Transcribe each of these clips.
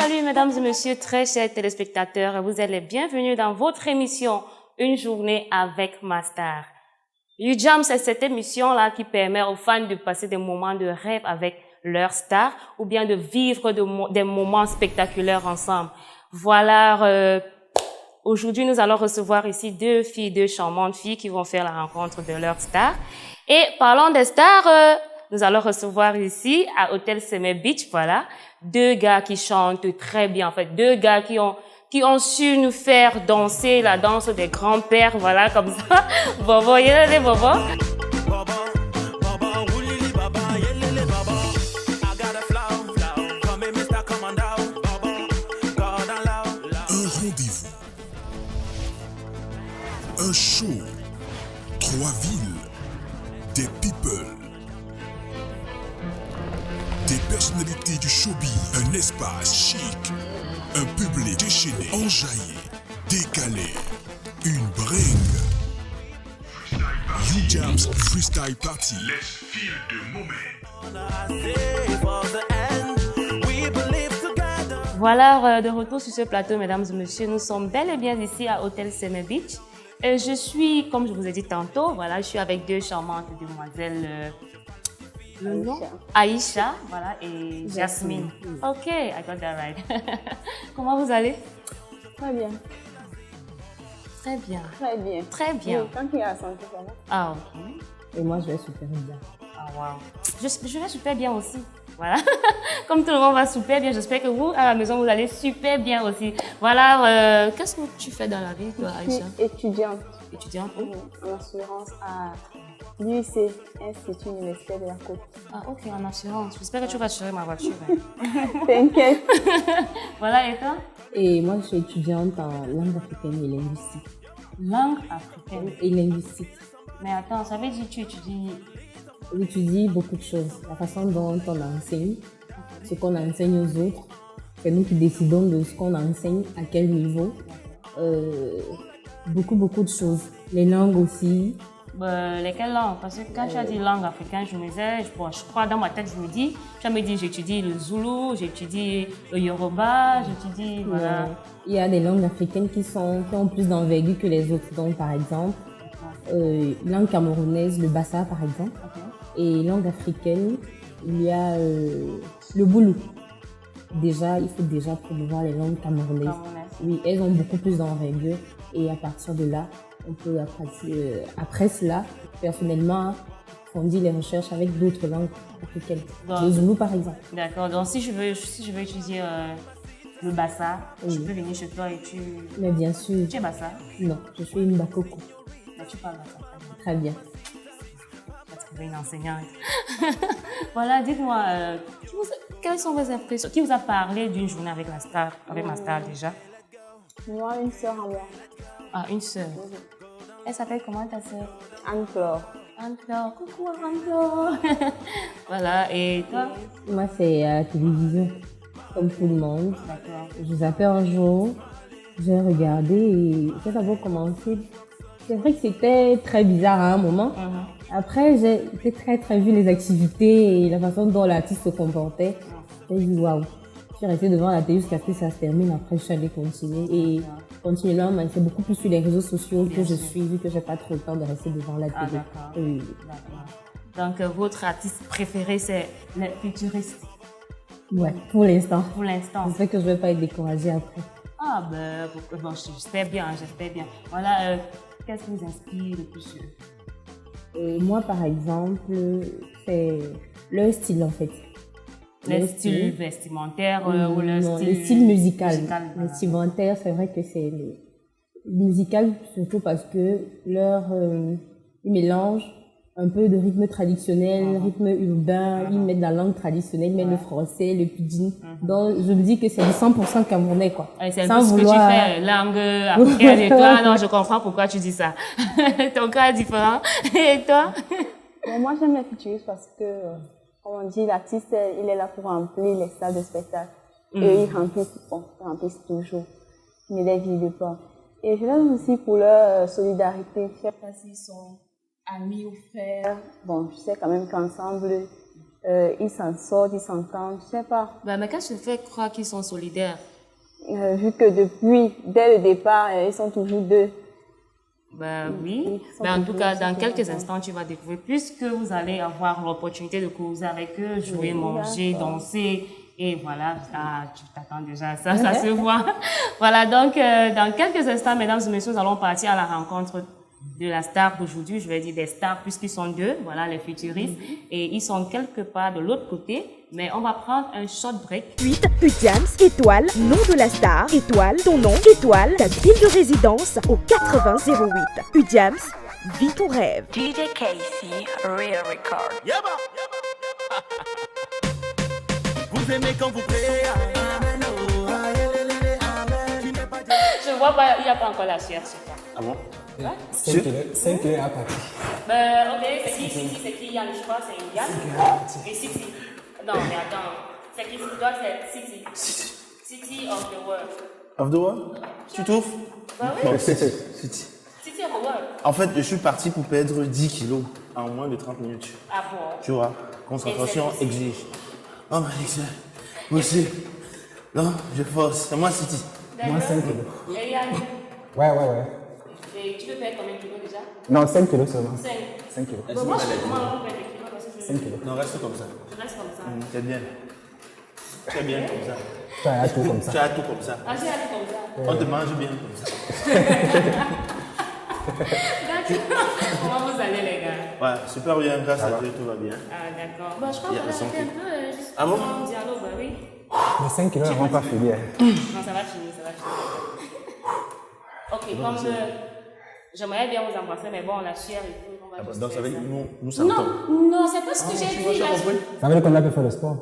Salut mesdames et messieurs, très chers téléspectateurs, vous êtes les bienvenus dans votre émission Une journée avec ma star. YouJam, c'est cette émission-là qui permet aux fans de passer des moments de rêve avec leur star ou bien de vivre des moments spectaculaires ensemble. Voilà, aujourd'hui nous allons recevoir ici deux charmantes filles qui vont faire la rencontre de leur star. Et parlons des stars, nous allons recevoir ici à Hôtel Seme Beach, voilà, deux gars qui chantent très bien, en fait, deux gars qui ont su nous faire danser la danse des grands-pères, voilà, comme ça. Bobo, yélé, bobo. Un rendez-vous, un show, trois villes, des people, des personnalités du showbiz, un espace chic, un public déchaîné, enjaillé, décalé, une bringue. YouJam's Freestyle Party. Let's feel the moment. Voilà, de retour sur ce plateau, mesdames et messieurs. Nous sommes bel et bien ici à Hôtel Seme Beach. Et je suis, comme je vous ai dit tantôt, voilà, je suis avec deux charmantes demoiselles. Le nom? Aïcha, voilà, et Jasmine. Ok, I got that right. Comment vous allez? Très bien. Très bien. Très bien. Très bien. Oui, quand il y a la santé, ça va. Ah, ok. Et moi, je vais super bien. Ah, wow. Je vais super bien aussi. Voilà. Comme tout le monde va super bien, j'espère que vous, à la maison, vous allez super bien aussi. Voilà, qu'est-ce que tu fais dans la vie, toi, Aïcha? Je suis étudiante. Étudiante? En assurance à l'UIC, Institut Universitaire de la Côte. Ah, ok, en assurance. J'espère que tu vas assurer ma voiture. Hein. T'inquiète. Voilà, et toi? Et moi, je suis étudiante en langue africaine et linguistique. Langue africaine. Et linguistique. Mais attends, ça veut dire que tu étudies... J'étudie beaucoup de choses. La façon dont on enseigne, ce qu'on enseigne aux autres. C'est nous qui décidons de ce qu'on enseigne, à quel niveau. Beaucoup de choses. Les langues aussi. Lesquelles langues? Parce que quand tu as dit langue africaine, je crois dans ma tête, je me dis, tu me dit j'étudie le Zoulou, j'étudie le Yoruba, j'étudie, voilà. Il y a des langues africaines qui ont plus d'envergure que les autres. Donc, par exemple, langue camerounaise, le Bassa, par exemple. Okay. Et langue africaine, il y a le Boulou. Déjà, il faut déjà promouvoir les langues camerounaises. Oui, elles ont beaucoup plus d'envergure. Et à partir de là, on peut après cela, personnellement, approfondir les recherches avec d'autres langues africaines. Le Zoulou, par exemple. D'accord. Donc, si je veux étudier le Bassa, je peux venir chez toi et tu... Mais bien sûr. Tu es Bassa? Non, je suis une Bakoko. Mais tu parles Bassa. Très bien. Je vais trouver une enseignante. Voilà, dites-moi, quelles sont vos impressions? Qui vous a parlé d'une journée avec ma star déjà? Moi, une sœur en moi. Ah, une sœur. Elle s'appelle comment ta sœur? Anne-Flore. Anne-Flore, coucou Anne-Flore. Voilà, et toi? Moi, c'est à la télévision, comme tout le monde. D'accord. Je zappais un jour, j'ai regardé et j'ai d'abord commencé. C'est vrai que c'était très bizarre à un moment. Après, j'ai très vu les activités et la façon dont l'artiste se comportait. J'ai dit waouh. Je suis restée devant la télé jusqu'à ce que ça se termine. Après, je suis allée continuer. Et continuellement, c'est beaucoup plus sur les réseaux sociaux que je suis, vu que j'ai pas trop le temps de rester devant la télé. Ah, d'accord. Donc, votre artiste préféré, c'est les futuristes? Ouais, pour l'instant. Pour l'instant. J'espère que je vais pas être découragée après. Ah, bon, j'espère bien. Voilà, qu'est-ce qui vous inspire le plus? Moi, par exemple, c'est le style, en fait. Le style vestimentaire ou le style... Le style musical. Le vestimentaire, c'est vrai que c'est musical, surtout parce que ils mélangent un peu de rythme traditionnel, rythme urbain, ils mettent la langue traditionnelle, ils mettent le français, le pidgin. Donc, je me dis que c'est du 100% camerounais, quoi. C'est un peu ce que tu fais, langue africaine et toi. Non, je comprends pourquoi tu dis ça. Ton cas est différent. Et toi? Moi, j'aime les futuristes parce que, comme on dit, l'artiste, il est là pour remplir les salles de spectacle. Et ils remplissent toujours. Ils ne les vident pas. Et je l'aime aussi pour leur solidarité. Je sais pas s'ils sont amis ou frères. Bon, je sais quand même qu'ensemble, ils s'en sortent, ils s'entendent, je sais pas. Ben, mais qu'est-ce qui te fait croire qu'ils sont solidaires? Vu que dès le départ, ils sont toujours deux. Ben oui. Ben, en tout cas, dans quelques instants, tu vas découvrir, puisque vous allez avoir l'opportunité de causer avec eux, jouer, manger, danser. Et voilà, tu t'attends déjà à ça, ça se voit. Voilà, donc, dans quelques instants, mesdames et messieurs, nous allons partir à la rencontre de la star d'aujourd'hui. Je vais dire des stars, puisqu'ils sont deux, voilà, les futuristes. Et ils sont quelque part de l'autre côté. Mais on va prendre un short break. 8, Udiams, étoile, nom de la star, étoile, ton nom, étoile, ta ville de résidence au 8008. Udiams, vis ton rêve. DJ Casey, Real Record. Vous aimez quand vous priez. Je vois pas, il n'y a pas encore la chair, je sais pas. Ah bon? Ouais? 5 kilos à partir. Ben, ok, c'est qui Yann, je crois, c'est Yann. Et City. Non, mais attends. C'est qui toi, c'est City. City of the world. Of the world? Tu trouves? Ben oui. Non, City. City of the world. En fait, je suis parti pour perdre 10 kilos en moins de 30 minutes. Ah bon? Tu vois, concentration Et exige. Oh, mais c'est possible. Non, je force. C'est moi, City. Moi, 5 kilos. Et Yann, Ouais. et tu veux perdre combien de kilos déjà? Non, 5 kilos seulement. 5. 5 kilos. Bon, moi, je fais comment on perd des kilos parce que je 5 kilos. Non, reste comme ça. reste comme ça. C'est bien. C'est bien comme ça. Tu as tout comme ça. Tu as tout comme ça. Ah, j'ai hâte comme ça. On te mange bien comme ça. D'accord. Comment vous allez, les gars? Ouais, super bien, grâce à Dieu, tout va bien. Ah, d'accord. Bon, je crois Il y a qu'on a le son fait un peu juste Ah bon? un dialogue, bah oui. Les 5 kilos ne vont pas finir. Non, ça va finir, ça va finir. Ok, comme j'aimerais bien vous embrasser, mais bon, on a chair et tout. On va juste Donc, ça faire veut dire ça. que nous sortons. Non, c'est pas ce que j'ai dit. Là. Ça veut dire qu'on a pu faire le sport.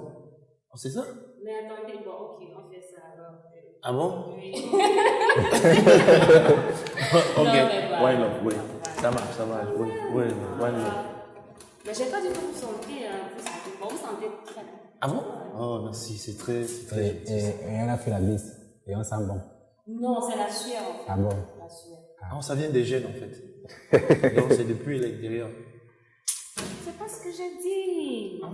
Oh, c'est ça? Mais attendez, bon, ok, on fait ça alors. Ah bon? Oui. Ok, mais voilà. why not? Oui, ça marche. Oui, why not? Mais j'ai pas du tout vous sentez, vous sentez. Bon, vous sentez très bien. Ah bon? Oh, merci, c'est très gentil. Et on a fait la glisse. Et on sent bon. Non, c'est la sueur en fait. Ah bon? La sueur. Ah, ça vient des gènes en fait. Donc c'est depuis l'extérieur. C'est pas ce que j'ai dit. Ah,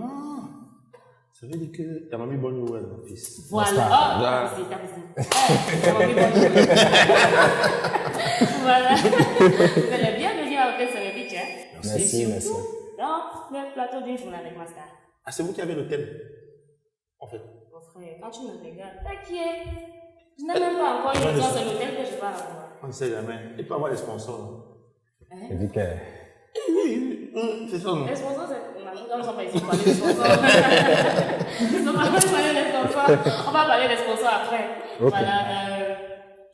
ça veut dire que t'as mis bonne nouvelle, mon fils. Voilà. Ah, t'as raison. Voilà. Vous allez bien venir avec ce réveil, hein? Merci, merci. Dans le plateau d'une journée avec Master. Ah, c'est vous qui avez le thème, en fait. Mon frère, quand tu me regardes, t'inquiète. Je n'ai même pas encore une chance de l'hôtel que je vais avoir. On ne sait jamais. Et pas avoir les sponsors. Non? Je dis que. Oui, c'est ça, non? Les sponsors, c'est. On ne sont pas ici pour parler des sponsors. On va pas parler des sponsors. On va parler des sponsors après. Ok. Voilà.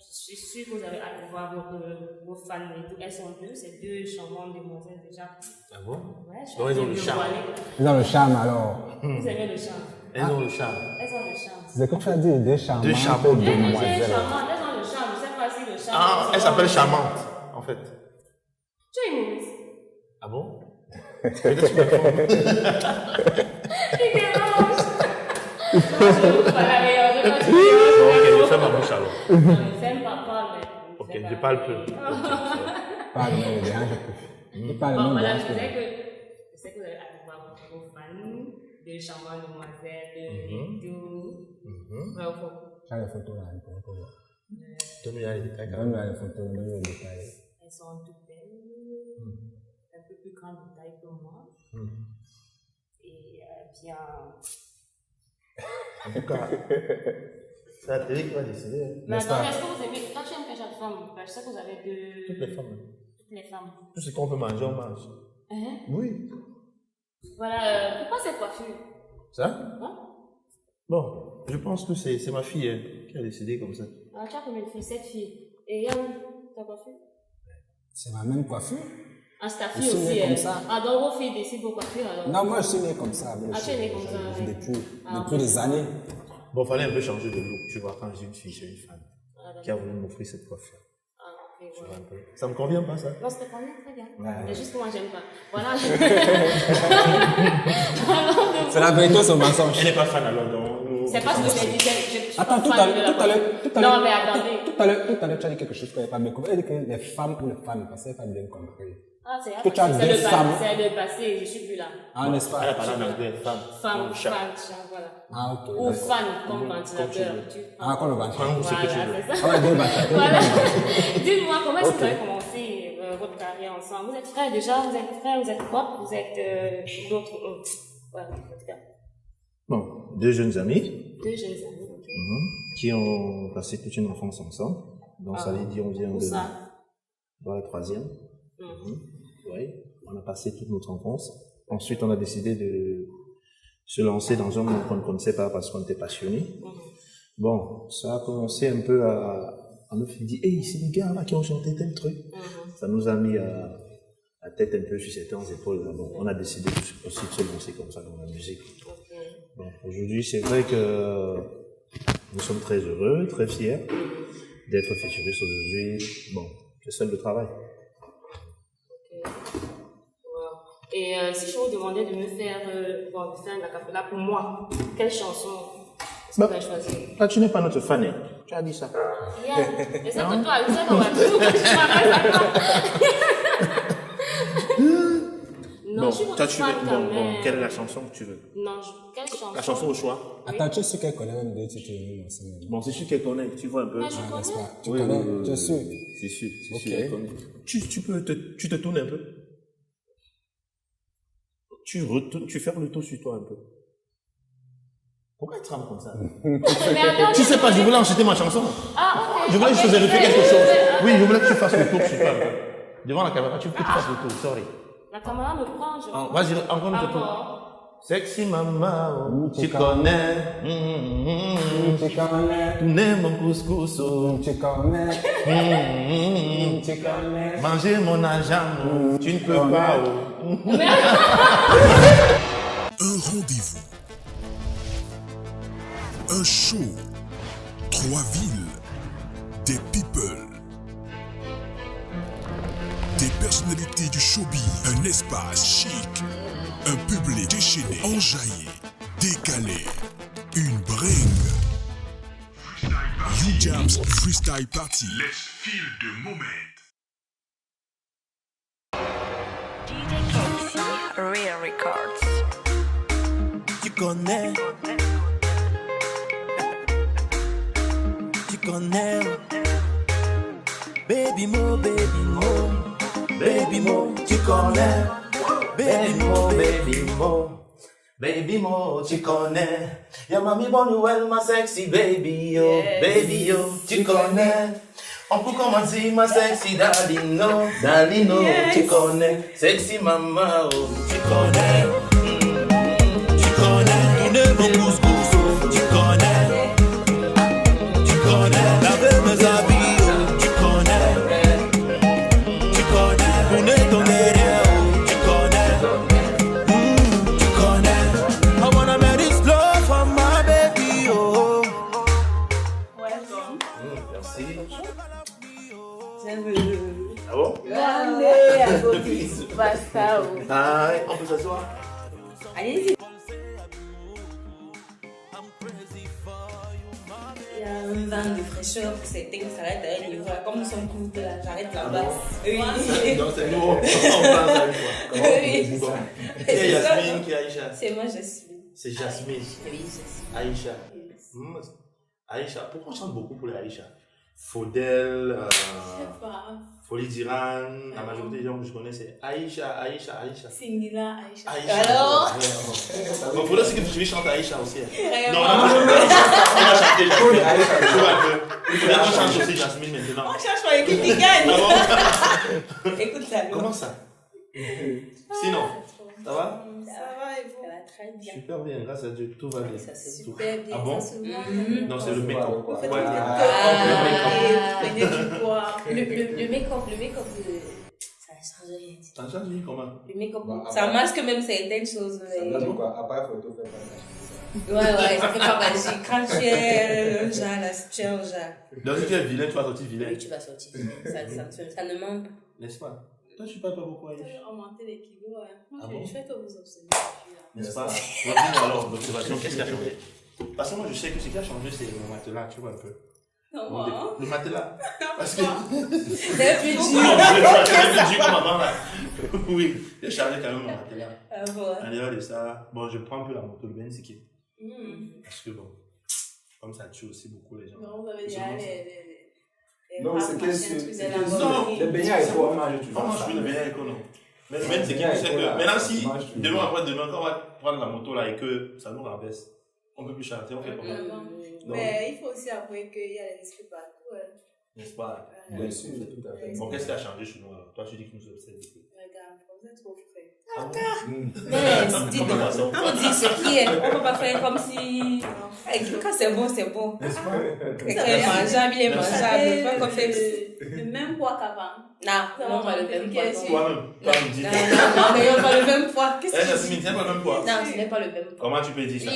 Je suis sûre que vous avez hâte de voir vos fans et tout. Elles sont deux, c'est deux charmantes demoiselles déjà. Ah bon? Ouais, je suis Donc, ils ont bien le charme. voilée. Ils ont le charme alors. Vous aimez le charme. Elles ont le charme. Elles ont le charme. C'est comme tu as dit, deux charmantes Deux charmantes. Deux demoiselles. charmantes, elles ont le charme. Je ne sais pas si le charme. Ah, elle s'appelle Charmante, en fait. Tu es humoriste. Ah bon? Peut-être que tu m'informes. Il dérange. Non, je ne veux pas la meilleure. Je ne veux pas Bon, ok, je fais ma bouche alors. ne fais pas parler. Ok, je parle peu. Parle, mais le dérange plus. Il parle Bon, même voilà, dérange je plus. sais que vous allez aller voir vos fans, de charmantes demoiselles, de tout. Ouais, au fond. Tu as les photos là, il faut voir. Donne-nous les détails quand Donne-nous même. les photos, donne-nous les détails. Elles sont toutes belles, un peu plus grandes de taille que moi. Et bien. En tout cas, c'est la télé qui va décider. Hein. Mais attendez, est-ce que vous aimez. Quand tu aimes quelle femme, je sais que vous avez deux. Toutes les femmes. Toutes les femmes. Tout ce qu'on peut manger, on mange. Hein? Oui. Voilà, pourquoi cette coiffure? Ça? Hein? Bon, je pense que c'est ma fille hein, qui a décidé comme ça. Alors, tu as combien de filles? 7 filles. Et Yann, ta coiffure? C'est ma même coiffure. Ah, c'est ta Je fille suis né aussi. comme ça. Ah, donc vos filles décident vos coiffures alors? Non, moi je suis né comme ça. Ah, tu es né comme ça, oui. Depuis des années. Bon, fallait un peu changer de look, tu vois, quand j'ai une fille, j'ai une femme Ah, qui a voulu m'offrir cette coiffure. Ah, ok, Tu vois voilà. un peu. Ça me convient pas, ça? Non, c'était combien? Très bien. Ouais. C'est juste que moi, j'aime pas. Voilà. C'est la vérité, c'est un mensonge. Elle n'est pas fan alors, donc. C'est pas ce que j'ai dit. Je suis Attends, pas tout à fan de la l'heure, coiffure. Non, mais attendez. tout à l'heure, tu as dit quelque chose que je n'avais pas bien compris. Elle dit que les femmes ou les femmes, parce qu'elle n'a pas bien compris. Ah, c'est Que tu as c'est des le femmes. passé, c'est le passé, je suis plus là. Ah, n'est-ce pas? Elle a parlé en anglais, femme. Femme, chat. chat, voilà. Ah, ok. Ou d'accord. fan, comme ventilateur. Ah, comme le ventre. Prends ce que tu Voilà, veux. c'est ça. Ah, ouais, deux bâtards. Voilà. Dites-moi, comment est-ce que vous avez commencé votre carrière ensemble? Vous êtes frères déjà, vous êtes potes, vous êtes d'autres. Voilà, en tout cas. Bon, deux jeunes amis Deux jeunes amis, ok. qui ont passé toute une enfance ensemble. Donc, ça veut dire on vient Où de ça? dans la 3e. Mhm. Oui, on a passé toute notre enfance. Ensuite, on a décidé de se lancer dans un monde qu'on ne connaissait pas parce qu'on était passionnés. Bon, ça a commencé un peu à nous faire dire, hey, c'est les gars là qui ont chanté tel truc. Ça nous a mis la tête un peu sur certaines épaules. Là. Bon, on a décidé aussi de se lancer comme ça dans la musique. Bon, aujourd'hui, c'est vrai que nous sommes très heureux, très fiers d'être futuristes aujourd'hui. Bon, c'est ça le travail. Et si je vous demandais de me faire, de faire la cappella pour moi, quelle chanson est-ce que vous allez choisir? Là, tu n'es pas notre fan, hein. Tu as dit ça. Yeah. Et ça que toi, ça qu'on va tout quand tu parles. Non, Bon, je suis toi, votre tu veux. fan quand Bon, même. quelle est la chanson que tu veux? Non, quelle chanson? La chanson au choix. Attends, tu es sûr qu'elle connaît même deux titres de ensemble. Bon, c'est sûr qu'elle connaît, tu vois un peu. Ah, je Ah, n'est-ce connais. pas? Tu connais? Tu es sûr? C'est sûr, c'est Ok. sûr, elle connaît. Tu te tournes un peu. Tu fais le tour sur toi un peu. Pourquoi elle tremble comme ça? Mais attends, Tu sais pas, je voulais enchaîner ma chanson. Ah, ok. Je voulais que je Ok, faisais je faire vais- quelque je chose. vais- Oui, je voulais que tu fasses le tour sur toi un peu. Devant la caméra, tu veux que tu fasses le tour, sorry. La caméra me prend, je crois. Vas-y, encore un tour. Encore. Sexy maman, tu connais. Tu connais? Tu n'aimes mon couscous. Tu connais? Tu connais? Manger mon argent, tu ne peux pas. Un rendez-vous. Un show. 3 villes. Des people. Des personnalités du showbiz. Un espace chic. Un public déchaîné, enjaillé, décalé. Une bringue. U-Jams Freestyle Party. Let's feel the moment. DJ Casey, Real Records. Tu connais. Tu connais. Baby Mo, baby Mo. Baby Mo, tu connais. Baby Mo, baby Mo. Baby Mo, tu connais. Y'a mamie bonne nouvelle, ma sexy baby yo. Baby yo, tu connais. On peut commencer ma sexy Dalino. Dalino, tu connais. Sexy maman, oh, tu connais. Tu connais. Il est mon couscous, oh, tu connais. Tu connais. Laver mes habits, oh, tu connais. Tu connais. On est ton derrière, oh, tu connais. Tu connais. I wanna make this love for my baby, oh. Merci. Ah bon? Ah, on peut s'asseoir? Allez-y. Il y a un vent de fraîcheur pour certains qui s'arrêtent à un niveau. Comme nous sommes courtes là, j'arrête là-bas. Oui. Non, c'est nous, on parle à une fois. Comment Oui. Qui est Yasmine, qui est Aïcha? C'est moi, Jasmine. C'est Jasmine. Oui, Jasmine. Aïcha. Aïcha, pourquoi on chante beaucoup pour les Aïcha? Faudel, Folie d'Iran, la majorité des gens que je connais c'est Aïcha. C'est Nila, Aïcha. Aïcha. Alors Bon, Faudel, c'est que tu chantes Aïcha aussi. Vraiment. Non, on va chanter Jasmine. Tu vois un peu. On chante aussi Jasmine maintenant. On cherche pour l'équipe qui gagne. Ah bon? Écoute ça. Comment ça? Sinon, ça va? Ça va et vous? Ça va très bien. Super bien, grâce à Dieu, tout va bien. Ça c'est super bien. Ah bon? Ça se voit. Non, c'est le make-up. Vous faites Ouais. prenez du poids. Le make-up, ça ne change rien. Ça change vie comment? Le make-up, ça masque même certaines choses. Ça veut quoi? Après, photo, fait pas Ouais, ça fait pas magique. Quand tu es un genre, là, tu es un genre. Donc si tu es vilain, tu vas sortir vilain. Oui, tu vas sortir. Ça ne manque pas. N'est-ce pas? Toi, tu parles pas beaucoup, Aïcha. Augmenter les kilos, ouais. Ah bon? Je fais que vous observez. N'est-ce pas? Dis-moi alors, l'observation, qu'est-ce qui a changé? Parce que moi, je sais que ce qui a changé, c'est le matelas, tu vois un peu. Non, Le matelas. Parce que. c'est plus Non, dur. je vais comme avant là. Oui, j'ai chargé quand même mon matériel. Ah bon. En dehors de ça, bon, je prends un peu la moto, le Benz qui parce que bon, comme ça tue aussi beaucoup les gens. Non, vous avez déjà les Non, c'est que Non, les beignets avec quoi, moi, je on mange plus le Benz avec non. Mais le Benz, c'est que maintenant, si demain, après demain, quand on va prendre la moto là et que ça nous renverse, on peut plus chanter, on fait comment? Mais il faut aussi avouer qu'il y a les esprits partout. N'est-ce pas? Bien sûr, tout à fait. Bon, qu'est-ce qui a changé chez nous alors? Toi, tu dis que nous observons. Regarde, vous êtes trop frais. Mais dis donc, faut dire ce qui est. On peut pas faire comme si. Quand c'est bon, c'est bon. N'est-ce pas? Quand il est mangeable, il est mangeable. Pas qu'on fait. Le même poids qu'avant. Non, pas le même poids. Toi-même, toi, me dis. Non, mais pas le même poids. Eh, Jasmine, c'est pas le même poids. Non, ce n'est pas le même poids. Comment tu peux dire ça?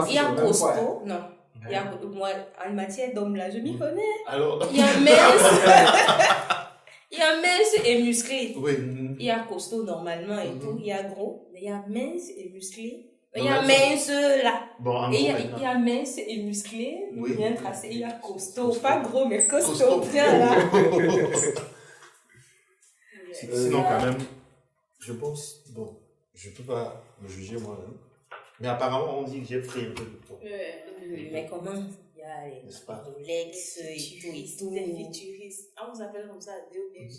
Il y a costaud. Non. Il y a, moi, en matière d'homme, là, je m'y connais. Alors. Il y a mince. Il y a mince et musclé. Oui. Il y a costaud normalement et tout. Il y a gros. Mais il y a mince et musclé. Il y a mince là. Bon, en Et gros, il y a mince et musclé. Oui. Bien tracé. Il y a costaud. Pas gros, mais costaud. Bien là. Sinon, quand même, je pense, bon, je peux pas me juger moi-même. Mais apparemment, on dit que j'ai pris un peu de poids. Mais comment? Il y a les N'est-ce pas? Rolex et tout. Les futuristes. On vous appelle comme ça, DOB.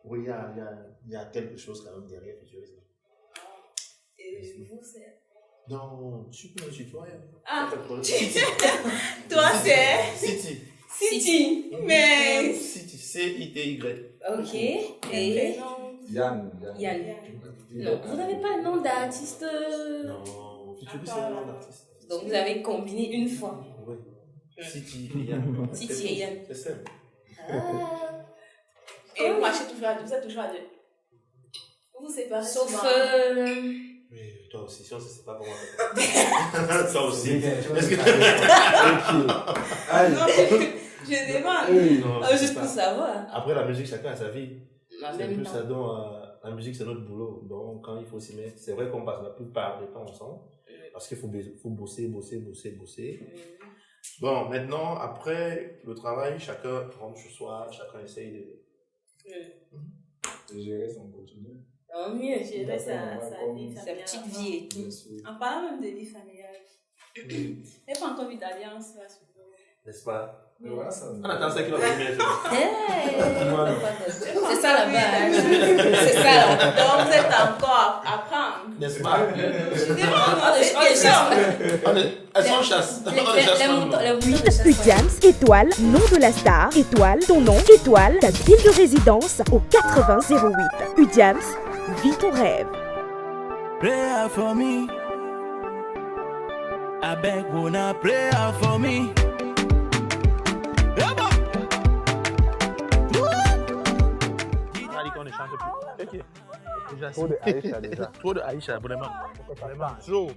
Oui, il y a quelque chose quand même derrière futurisme. Et vous, c'est. Non, tu peux me tutoyer. Ah, Pas de problème. toi, c'est. City. City. Mais. City. C-I-T-Y. Ok. Et Yann. Yann. Non, vous n'avez pas un nom d'artiste. Non, futuriste, c'est un nom d'artiste. Donc vous avez combiné une fois. Oui. City et Yann. City et Yann. C'est ça. Et vous marchez toujours à deux. Vous êtes toujours à deux. Vous vous séparez. Sauf. Mais toi aussi, si on se sépare pas moi. Toi aussi. Est-ce que Je demande. non, Juste c'est pour pas. savoir. Après la musique, chacun a sa vie. En C'est un même peu temps. ça dont la musique c'est notre boulot. Donc quand il faut s'y mettre, c'est vrai qu'on passe la plupart du temps ensemble. Parce qu'il faut bosser. Bon, maintenant, après le travail, chacun rentre chez soi, chacun essaye de Gérer son quotidien. Tant mieux. Gérer sa vie Sa familiale. petite vie et tout. Bien sûr. En parlant même de vie familiale. Il n'y a pas encore vu d'alliance là. n'est-ce pas? Mais voilà, ça. On attend ça qui va venir. C'est ça la base. C'est ça la base. Donc vous êtes encore à prendre. N'est-ce pas? Elles sont chasse. Les moutons de chasse. Udiams, étoile, nom de la star, étoile, ton nom, étoile, ta ville de résidence au 8008. Udiams, vis ton rêve. Pray for me. I beg, wanna pray for me. On a dit qu'on ne chante plus. Ok. Déjà, Trop de Aïcha déjà. Trop de Aïcha, vraiment. Vraiment. Trop.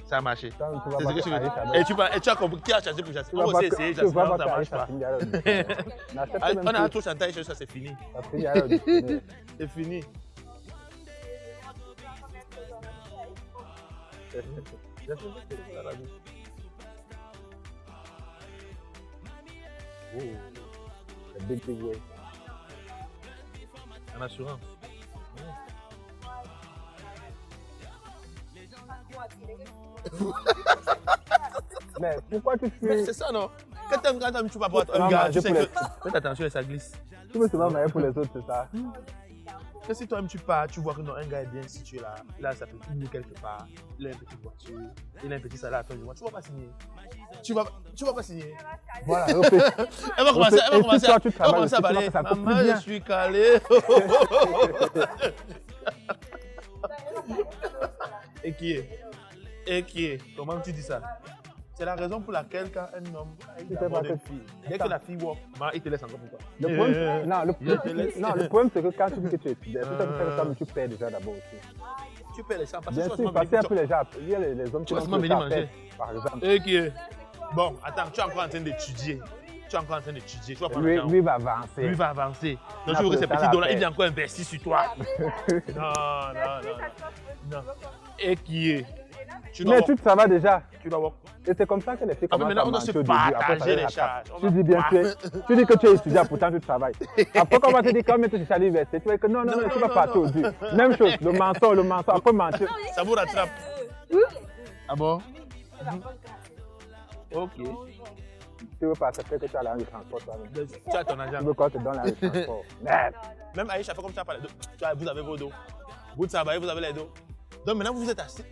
Ça a marché. Quand tu vas C'est ce que pas tu veux dire. Aïcha, Et tu as compris qui a chanté pour Jasmine. tu On vas va aussi pas- essayer tu vas Jasmine, pas ça marche Aïcha, pas. finit alors du- N'accepte même On a plus. trop chanté Aïcha, ça c'est fini. Ça finit alors du dictionnaire. C'est fini. Oh, the big way. En assurance. Mais pourquoi tu Mais fais. c'est ça, non? Quand tu vas voir Non, un gars, manger tu sais pour que. Faites attention et ça glisse. Tu veux seulement marier pour les autres, c'est ça? Que si toi-même tu pars, tu vois que non, un gars est bien situé là, là ça peut finir quelque part, il a une petite voiture, il a un petit salaire à la fin du mois, tu vas pas signer. Tu vas pas signer. Voilà, refais. Elle va commencer, Et si toi, tu elle va travailles commencer à aussi, tu vois parler. que ça coûte Maman, plus je bien. suis calé. Et qui est? Comment tu dis ça? C'est la raison pour laquelle quand un homme a Tu sais d'abord pas une que- fille, dès que la fille walk, il te laisse encore pourquoi? Le problème, non, je te laisse. le problème, c'est que quand tu dis que tu es fidèle, c'est ça que ça, mais tu perds déjà d'abord aussi. Tu perds les sangs parce Bien que sûr, parce qu'il y a plus les gens, il y a les hommes qui vas vont seulement se venir faire manger. perdre, par exemple. Et qui est? Bon, attends, tu es encore en train d'étudier. Tu es encore en train d'étudier. Tu vas prendre Lui, le temps. lui va avancer. Lui va avancer. Il Donc a tu veux que plus ces le temps petits à dollars, faire. il vient encore investir sur toi. Non. Et qui est? Mais tu travailles déjà. Tu dois voir. Et c'est comme ça que les filles Ah, mais commencent à maintenant, on doit se mentir au début. Après, ça partager les les rattrape. charges. On Tu va- dis bien, tu dis que tu es étudiant, pourtant tu travailles. Après, quand on va te dire quand même tu es à l'université, tu vas dire que non, tu vas partir au début. Même chose, le mensonge, après mentir. Ça vous rattrape. Ah bon? Ok. Tu veux pas accepter que tu as l'argent de transport toi-même. Tu as ton argent. Tu veux qu'on te donne l'argent de transport. Merde. Même Aïcha, fait comme tu as parlé. Vous avez vos dos. Vous travaillez, vous avez les dos. Donc maintenant, vous êtes assis.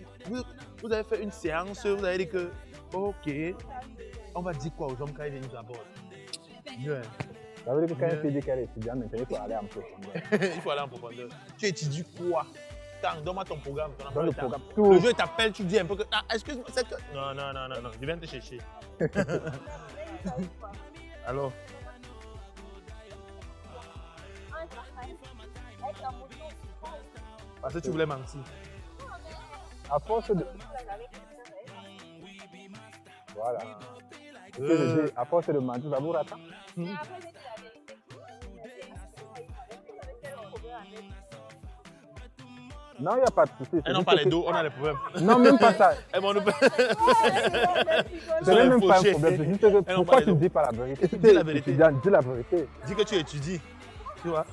Vous avez fait une séance, vous avez dit que, ok, on va dire quoi aux hommes quand ils viennent nous aborder? Mieux, hein. Ça veut dire que quand une fille dit qu'elle est étudiante, maintenant il faut aller en profondeur. Il faut aller en profondeur. Tu étudies quoi? Donne-moi ton programme. Dans le programme. Le jour, il t'appelle, tu dis un peu que, ah, excuse-moi, c'est que. Non, je viens te chercher. Alors? Parce que tu voulais mentir. À force de... Voilà. Ce que je dis, à force de mentir, ça vous rattrape. Non, il n'y a pas de souci. Et non, pas les dos, on a les problèmes. Non, même pas ça. Et bon, Ce n'est même pas un problème. C'est juste que pourquoi tu ne dis pas la vérité? Si tu es étudiant, dis la vérité. Dis que tu étudies. Tu vois?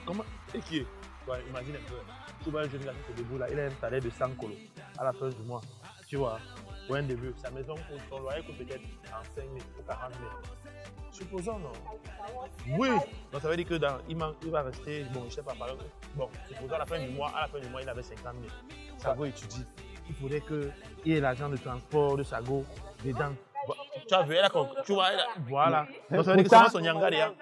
Comment? C'est qui est? Ouais, imagine un peu. Tu vois un jeune garçon qui est debout là, il a un salaire de 100 colos à la fin du mois. Tu vois? Pour un début, sa maison coûte, son loyer coûte peut-être 35 000 ou 40 000. Supposons, non? Oui! Donc ça veut dire que il va rester, bon, je sais pas, par exemple, bon, supposons à la fin du mois, il avait 50 000. Sago étudie. Il faudrait qu'il ait l'argent de transport de Sago dedans. Bon, tu as vu, tu vois, voilà. Donc ça veut dire que seulement son yanga déjà.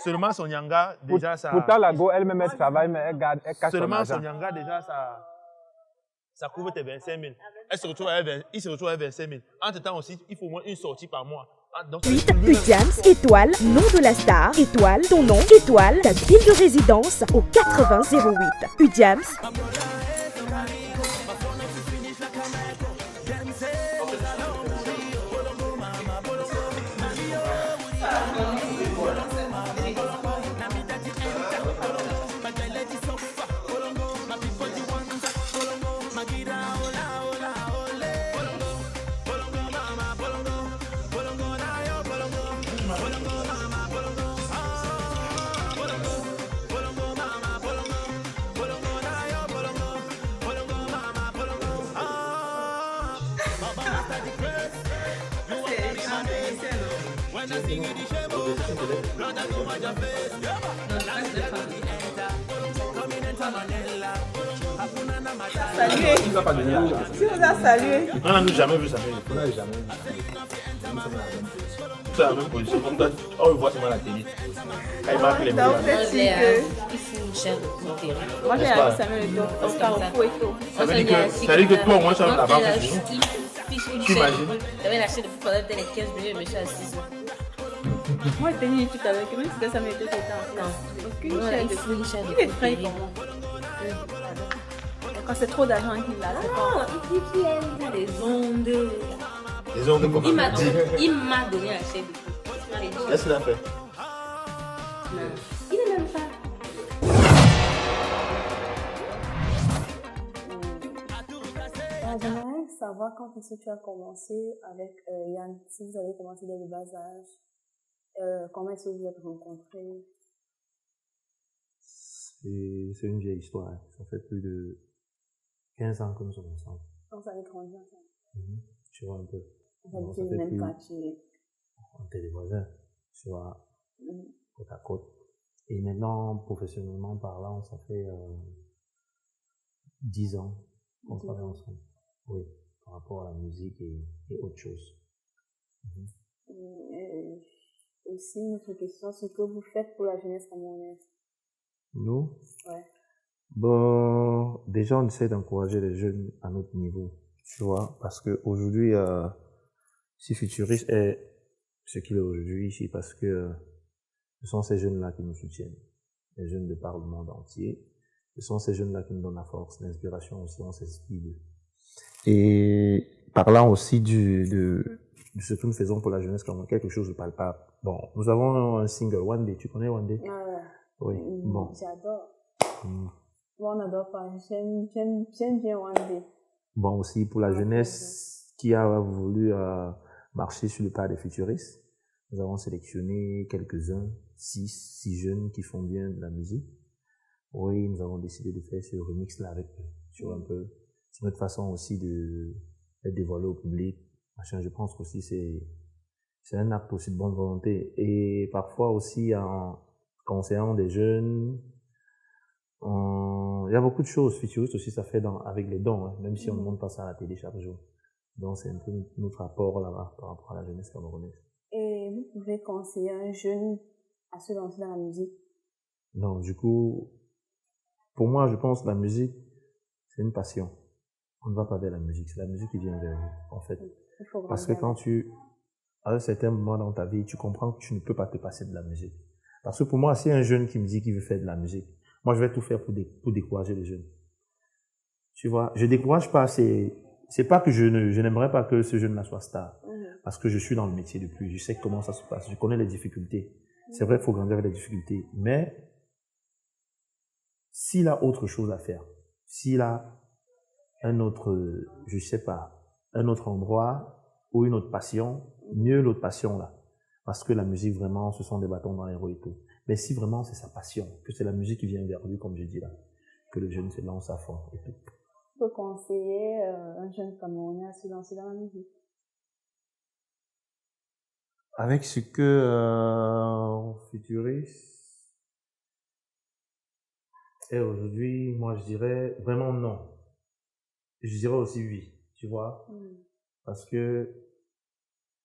Seulement son yanga, déjà ça. Pourtant, la go elle-même, elle travaille, mais elle garde, elle cache son Seulement argent. son yanga, déjà ça couvre tes 25 000. Il se retrouve avec 25 000. Entre-temps aussi, il faut au moins une sortie par mois. Donc, 8. Udiams, étoile, nom de la star, étoile, ton nom, étoile, ta ville de résidence au 8008. Udiams. Salué. il ne va pas venir. Tu nous as salué. On n'a jamais vu ça. On n'a jamais vu. C'est la même position. Comme toi, on le voit seulement à la télé. Quand il marque les Donc, mots. c'est sûr que... Il faut une chaîne de terrain. Moi, j'ai appris Samuel Eto'o au Carrefour et tout. Ça veut dire que toi, au moins, tu as la banque. Tu imagines? J'avais lâché de pendant les 15 minutes, je me suis assise. Moi, je t'ai dit tout à l'heure que même si Samuel Eto'o était en France. Aucune chaîne de une chaîne Il est très comment? Quand c'est trop d'argent qu'il a, c'est pas... Il dit qu'il aime les ondes. Les ondes comment? Il m'a donné la chaîne de tout. Qu'est-ce qu'il a fait? Il n'est même pas. J'aimerais savoir quand est-ce que tu as commencé avec Yann, si vous avez commencé dès le bas âge, comment est-ce que vous vous êtes rencontrés? C'est une vieille histoire. Ça fait plus de 15 ans que nous sommes ensemble. Quand vous avez grandi ensemble? Tu vois un peu. Vous habitez le même quartier? On était des voisins, tu vois, côte à côte. Et maintenant, professionnellement parlant, ça fait 10 ans qu'on travaille ensemble. Oui, par rapport à la musique et autre chose. Aussi, une autre question, ce que vous faites pour la jeunesse camerounaise? Nous? Ouais. Bon, déjà, on essaie d'encourager les jeunes à notre niveau, tu vois, parce qu'aujourd'hui, si Futuriste est ce qu'il est aujourd'hui, c'est parce que ce sont ces jeunes-là qui nous soutiennent, les jeunes de par le monde entier. Ce sont ces jeunes-là qui nous donnent la force, l'inspiration aussi, on s'inspire d'eux. Et parlant aussi de ce que nous faisons pour la jeunesse, comme quelque chose de palpable. Bon, nous avons un single, One Day, tu connais One Day? Oui, bon. J'adore. Moi, on n'adore pas. J'aime bien Wandé. Bon, aussi pour la jeunesse qui a voulu marcher sur le pas des futuristes, nous avons sélectionné quelques-uns, six jeunes qui font bien de la musique. Oui, nous avons décidé de faire ce remix-là avec eux, sur un peu. C'est notre façon aussi de dévoiler au public. Machin, je pense aussi c'est un acte aussi de bonne volonté. Et parfois aussi en conseillant des jeunes, il y a beaucoup de choses. Futuriste aussi, ça fait avec les dons, hein, même si on ne montre pas ça à la télé chaque jour. Donc c'est un peu notre rapport là-bas par rapport à la jeunesse camerounaise. Et vous pouvez conseiller un jeune à se lancer dans la musique? Non, du coup, pour moi, je pense que la musique, c'est une passion. On ne va pas vers la musique, c'est la musique qui vient vers vous, en fait. Parce que quand à un certain moment dans ta vie, tu comprends que tu ne peux pas te passer de la musique. Parce que pour moi, si un jeune qui me dit qu'il veut faire de la musique, moi, je vais tout faire pour décourager les jeunes. Tu vois, je décourage pas, c'est pas que je n'aimerais pas que ce jeune-là soit star. Parce que je suis dans le métier depuis, je sais comment ça se passe, je connais les difficultés. C'est vrai qu'il faut grandir avec les difficultés, mais s'il a autre chose à faire, s'il a un autre, je sais pas, un autre endroit ou une autre passion, mieux l'autre passion là. Parce que la musique vraiment, ce sont des bâtons dans les roues et tout. Mais si vraiment c'est sa passion, que c'est la musique qui vient vers lui, comme je dis là, que le jeune se lance à fond et tout. Tu peux conseiller un jeune Camerounais à se lancer dans la musique? Avec ce que futuriste et aujourd'hui, moi je dirais vraiment non. Je dirais aussi oui, tu vois. Parce que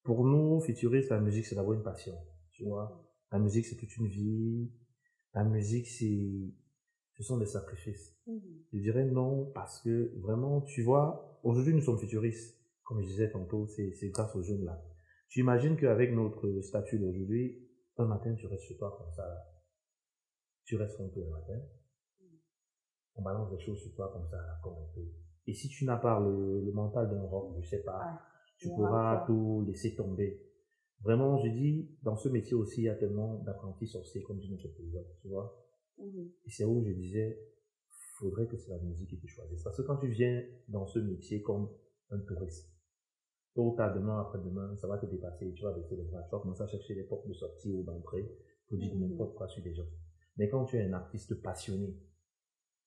pour nous, futuristes, la musique c'est d'abord une passion, tu vois. La musique c'est toute une vie. La musique ce sont des sacrifices. Je dirais non parce que vraiment, tu vois, aujourd'hui nous sommes futuristes. Comme je disais tantôt, c'est grâce aux jeunes là. Tu imagines qu'avec notre statut d'aujourd'hui, un matin tu restes chez toi comme ça là. Tu restes comme tout le matin. On balance des choses sur toi comme ça là, comme un peu. Et si tu n'as pas le mental d'un rock, je sais pas, tu pourras tout laisser tomber. Vraiment, je dis, dans ce métier aussi, il y a tellement d'apprentis sorciers, comme dit notre président, tu vois. Et c'est où je disais, faudrait que c'est la musique qui te choisisse. Parce que quand tu viens dans ce métier comme un touriste, tôt ou tard, demain, après-demain, ça va te dépasser. Tu vas baisser les bras, tu vas commencer à chercher les portes de sortie ou d'entrée pour dire n'importe quoi sur des gens. Mais quand tu es un artiste passionné,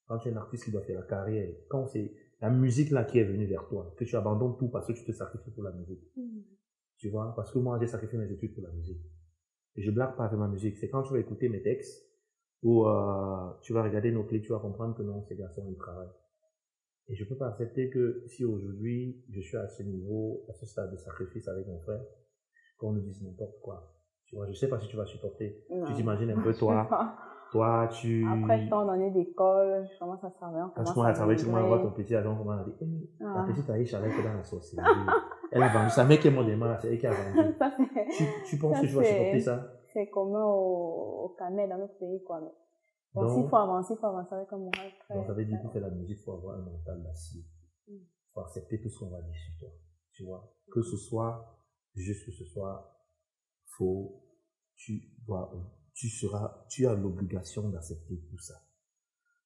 quand tu es un artiste qui doit faire la carrière, quand c'est la musique là qui est venue vers toi, que tu abandonnes tout parce que tu te sacrifies pour la musique. Tu vois, parce que moi j'ai sacrifié mes études pour la musique. Et je blague pas avec ma musique. C'est quand tu vas écouter mes textes ou tu vas regarder nos clips, tu vas comprendre que non, ces garçons ils travaillent. Et je peux pas accepter que si aujourd'hui je suis à ce niveau, à ce stade de sacrifice avec mon frère, qu'on nous dise n'importe quoi. Tu vois, je sais pas si tu vas supporter. Non. Tu t'imagines un peu toi, tu... Après, tant d'années d'école, je commence à travailler. Quand tu commences à travailler, tu commences à voir ton petit agent, comment on a dit, la petite Aïcha, elle est dans la sorcellerie. Elle a vendu, sa mère qui est mon démarre, c'est elle qui a vendu. Tu penses que tu vas supporter ça? C'est commun au Cameroun, dans notre pays, quoi. Donc, s'il faut avancer avec un moral très... Donc, ça veut dire que pour faire la musique, il faut avoir un mental d'acier. Il faut accepter tout ce qu'on va dire sur toi. Tu vois? Que ce soit juste, que ce soit faux, tu as l'obligation d'accepter tout ça.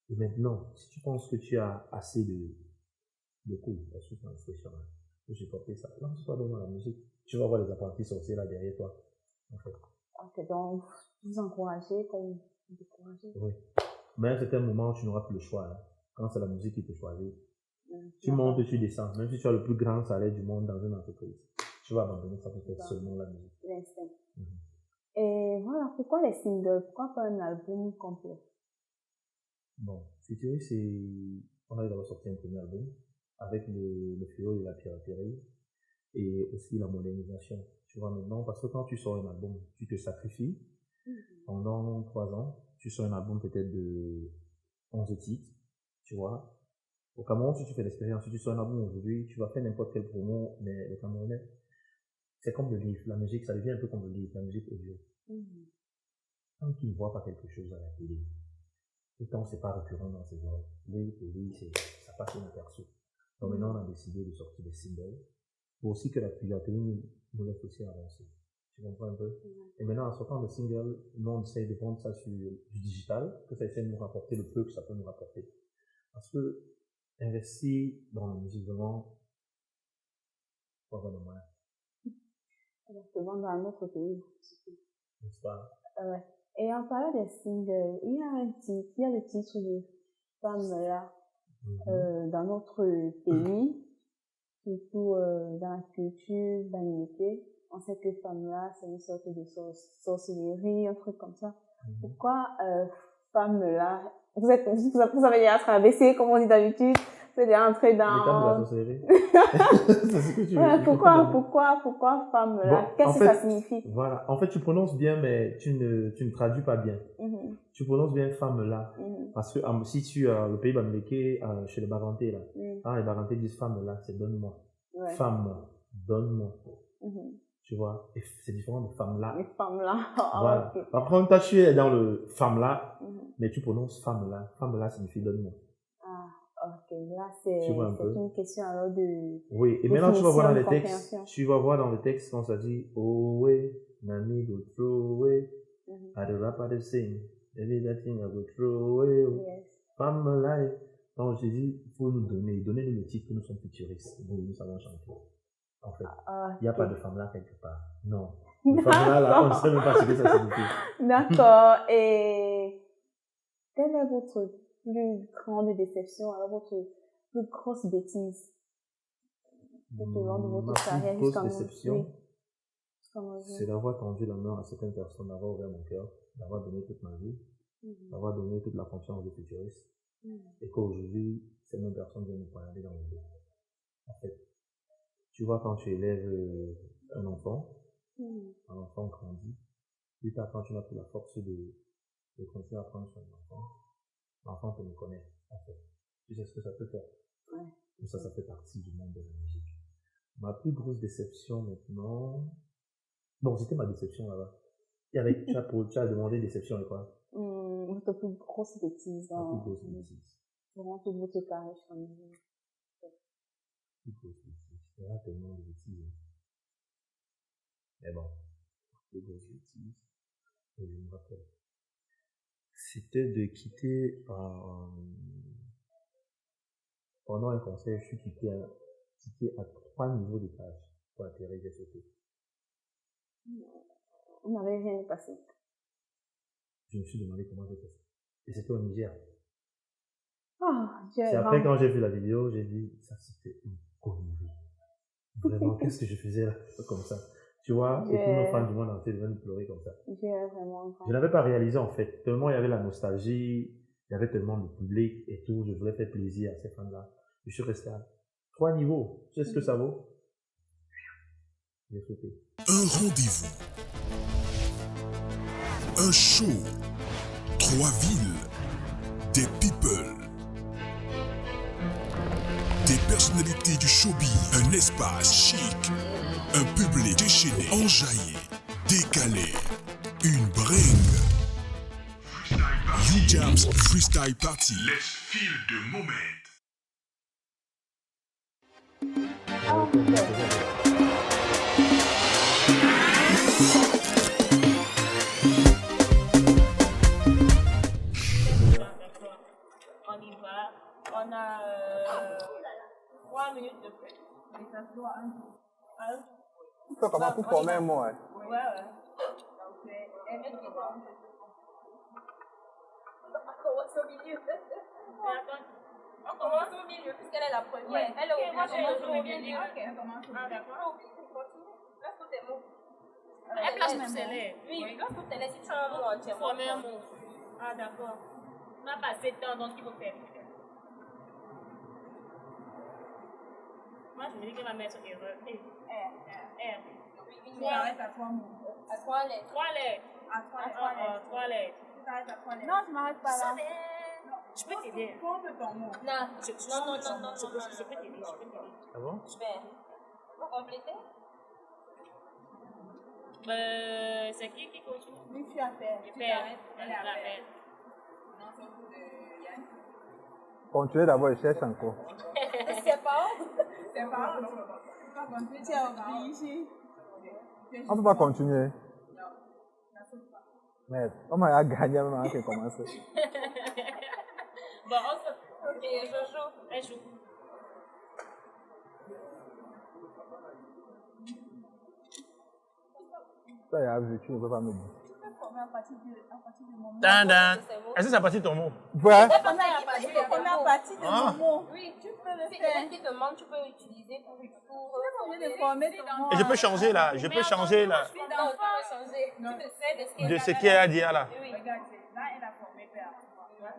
Et maintenant, si tu penses que tu as assez de coups, parce que c'est une expression, pour supporter ça, lance-toi dans la musique. Tu vas voir les apprentis sorciers là derrière toi. En fait. Ok, donc, vous encouragez comme vous découragez. Oui. Mais à un certain moment, tu n'auras plus le choix. Hein. Quand c'est la musique qui te choisit. Tu montes et tu descends. Même si tu as le plus grand salaire du monde dans une entreprise, tu vas abandonner ça pour faire seulement la musique. L'instinct. Et voilà, pourquoi les singles? Pourquoi pas un album complet? Bon, Futuriste, on a d'abord sorti un premier album avec le fléau de la piraterie et aussi la modernisation. Tu vois maintenant, parce que quand tu sors un album, tu te sacrifies pendant 3 ans. Tu sors un album peut-être de 11 titres, tu vois. Au Cameroun, si tu fais l'expérience, si tu sors un album aujourd'hui, tu vas faire n'importe quelle promo, mais le Camerounais, c'est comme le livre. La musique, ça devient un peu comme le livre, la musique audio. Tant qu'il ne voit pas quelque chose à la télé, autant c'est pas récurrent dans ses oreilles. Oui, pour lui, ça passe inaperçu. Donc maintenant, on a décidé de sortir des singles pour aussi que la piraterie nous laisse aussi avancer. Tu comprends un peu? Et maintenant, en sortant de singles, nous on essaye de vendre ça sur du digital, que ça essaie de nous rapporter le peu que ça peut nous rapporter. Parce que investir dans la musique, vraiment, faut avoir de moyens. Exactement, dans un autre pays. N'est-ce pas? Ouais. Et en parlant des singles, il y a le titre de Femme là dans notre pays, surtout dans la culture banalité. On sait que Femme là, c'est une sorte de sorcellerie, un truc comme ça. Pourquoi Femme là, vous avez déjà traversé, comme on dit d'habitude, vous êtes déjà entré dans... Les termes de la sorcellerie. C'est ce que tu veux. Ouais, pourquoi Femme là? Bon, Qu'est-ce que ça signifie? Voilà. En fait, tu prononces bien, mais tu ne traduis pas bien. Tu prononces bien Femme là. Parce que si tu as le pays bamileke, chez les Barantais là, quand les Barantais disent Femme là, c'est donne-moi. Ouais. Femme, donne-moi. Tu vois, et c'est différent de Femme là. Les Femmes là. Voilà. Okay. Par contre, toi, tu es dans le Femme là, mais tu prononces Femme là. Femme là signifie donne-moi. Ah, ok. Là, c'est une question alors de... Oui, et maintenant tu vas voir dans les textes, compréhension. tu vas voir dans le texte quand ça dit oh ouais, nani go throw away, I the rap I the sing, every that thing I go throw away. Yes. Femme là, donc j'ai dit, il faut nous donner le titre que nous sommes futuristes, nous savons chanter. En fait, il n'y a pas de femme là quelque part. Non. De femme là, on ne sait même pas ce que ça signifie. D'accord. Et quelle est votre plus grande déception, alors votre plus grosse bêtise tout au long de votre carrière? Ma plus grosse déception, oui. c'est d'avoir tendu la main à certaines personnes, d'avoir ouvert mon cœur, d'avoir donné toute ma vie, d'avoir donné toute la confiance des futuristes, et qu'aujourd'hui, ces mêmes personnes viennent nous regarder dans le dos. En fait, tu vois, quand tu élèves un enfant grandit, plus tard, quand tu n'as plus la force de continuer à prendre soin de l'enfant te connaît, en fait. Tu sais ce que ça peut faire. Ouais. Et ça fait partie du monde de la musique. Ma plus grosse déception maintenant... Bon, c'était ma déception là-bas. Tu as demandé déception et quoi? Votre plus grosse bêtise. Ma plus grosse bêtise. Durant toute votre carrière sur la musique. Plus grosse bêtise. Il y a tellement de bêtises. Mais bon, plus grosse bêtise. Et je me rappelle. C'était de quitter pendant un concert, je suis quitté à 3 niveaux d'étage pour atterrir, j'ai sauté. Vous n'avez rien passé. Je me suis demandé comment j'ai fait ça. Et c'était au Niger. C'est après quand j'ai vu la vidéo, j'ai dit, ça c'était une connerie. Vraiment, qu'est-ce que je faisais là, comme ça? Tu vois, et tous nos fans du monde entier devaient nous pleurer comme ça. Je n'avais pas réalisé en fait, tellement il y avait la nostalgie, il y avait tellement de public et tout, je voulais faire plaisir à ces fans-là. Je suis resté à 3 niveaux. Tu sais ce que ça vaut? J'ai sauté. Un rendez-vous. Un show. 3 villes. Des people. Des personnalités du showbiz. Un espace chic. Un public déchaîné, enjaillé, décalé. Une bringue. UJAM's Freestyle Party. Let's feel the moment. On y va. On a 3 minutes de plus. Et ça se doit Tu peux comment pour former un mot, hein? Ouais. Donc, elle est devant. On commence au milieu. On commence au milieu, puisqu'elle est la première. Elle est au milieu. Ok, on commence au milieu. Ah, d'accord. Place tous tes mots. Elle place tous ses lettres. Oui, place tous tes lettres. Si tu as un mot entièrement. Former un mot. Ah, d'accord. On n'a pas assez de temps, donc il faut faire. Moi, je me dis qu'elle va mettre erreur. R. Oui, tu arrêtes à 3 mots. À 3 lettres. 3 lettres. À 3 lettres. Tu t'arrêtes à 3 lettres. Non, je m'arrête pas là. Je peux t'aider. Compte ton mot. Non, je peux t'aider. Ah bon? Je vais. Vous complétez? C'est qui continue? Oui, je suis à faire. Tu t'arrêtes. Elle est à faire. Non, c'est au bout de Yann. Continuez d'abord, je cherche encore. C'est pas On ne peut pas continuer. Mais on m'a gagné avant de commencer. Bon, on se... Et Jojo, elle joue. Ça y a vu, tu ne peux pas me dire. À partir du moment. Dan. Est-ce que c'est à partir de ton mot? Ouais. Tu peux former à partir de Ah. mon mot. Oui, Tu peux le si faire. quelqu'un qui te manque, tu peux utiliser pour Tu peux former ton mot. Et je peux changer là. Je peux changer là. Non, tu peux changer. Tu te sais De ce qu'il y a à dire là. Oui. Regarde, là, elle a formé père.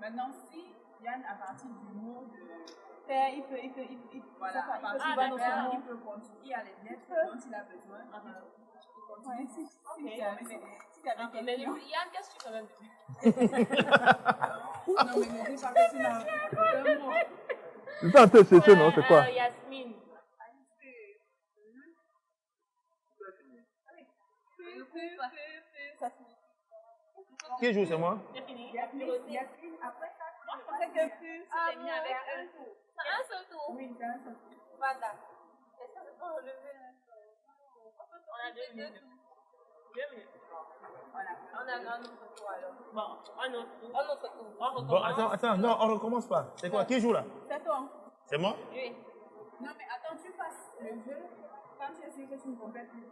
Maintenant, si Yann, à partir du mot de père, il peut voilà, à partir du père, il peut continuer à les lettres dont il a besoin. Ouais, si tu avais quelqu'un. Mais Yann, qu'est-ce que tu fais même? Non, mais ne dis pas que tu n'as qu'un mot. Tu peux en te chercher, non? C'est quoi? Yasmine. Qui joue, c'est moi? C'est fini. Après ça, après que tu termines avec un tour. C'est un seul tour. Oui, c'est un seul tour. Voilà. Est-ce que je peux relever on a 2 minutes. 2 minutes. Voilà. On a un autre tour alors. Bon, un autre tour. On recommence. Bon, attends, non, on recommence pas. C'est quoi? Qui joue là? C'est toi. C'est moi? Oui. Non, mais attends, tu passes le jeu. Quand tu es sûr que tu ne complètes plus.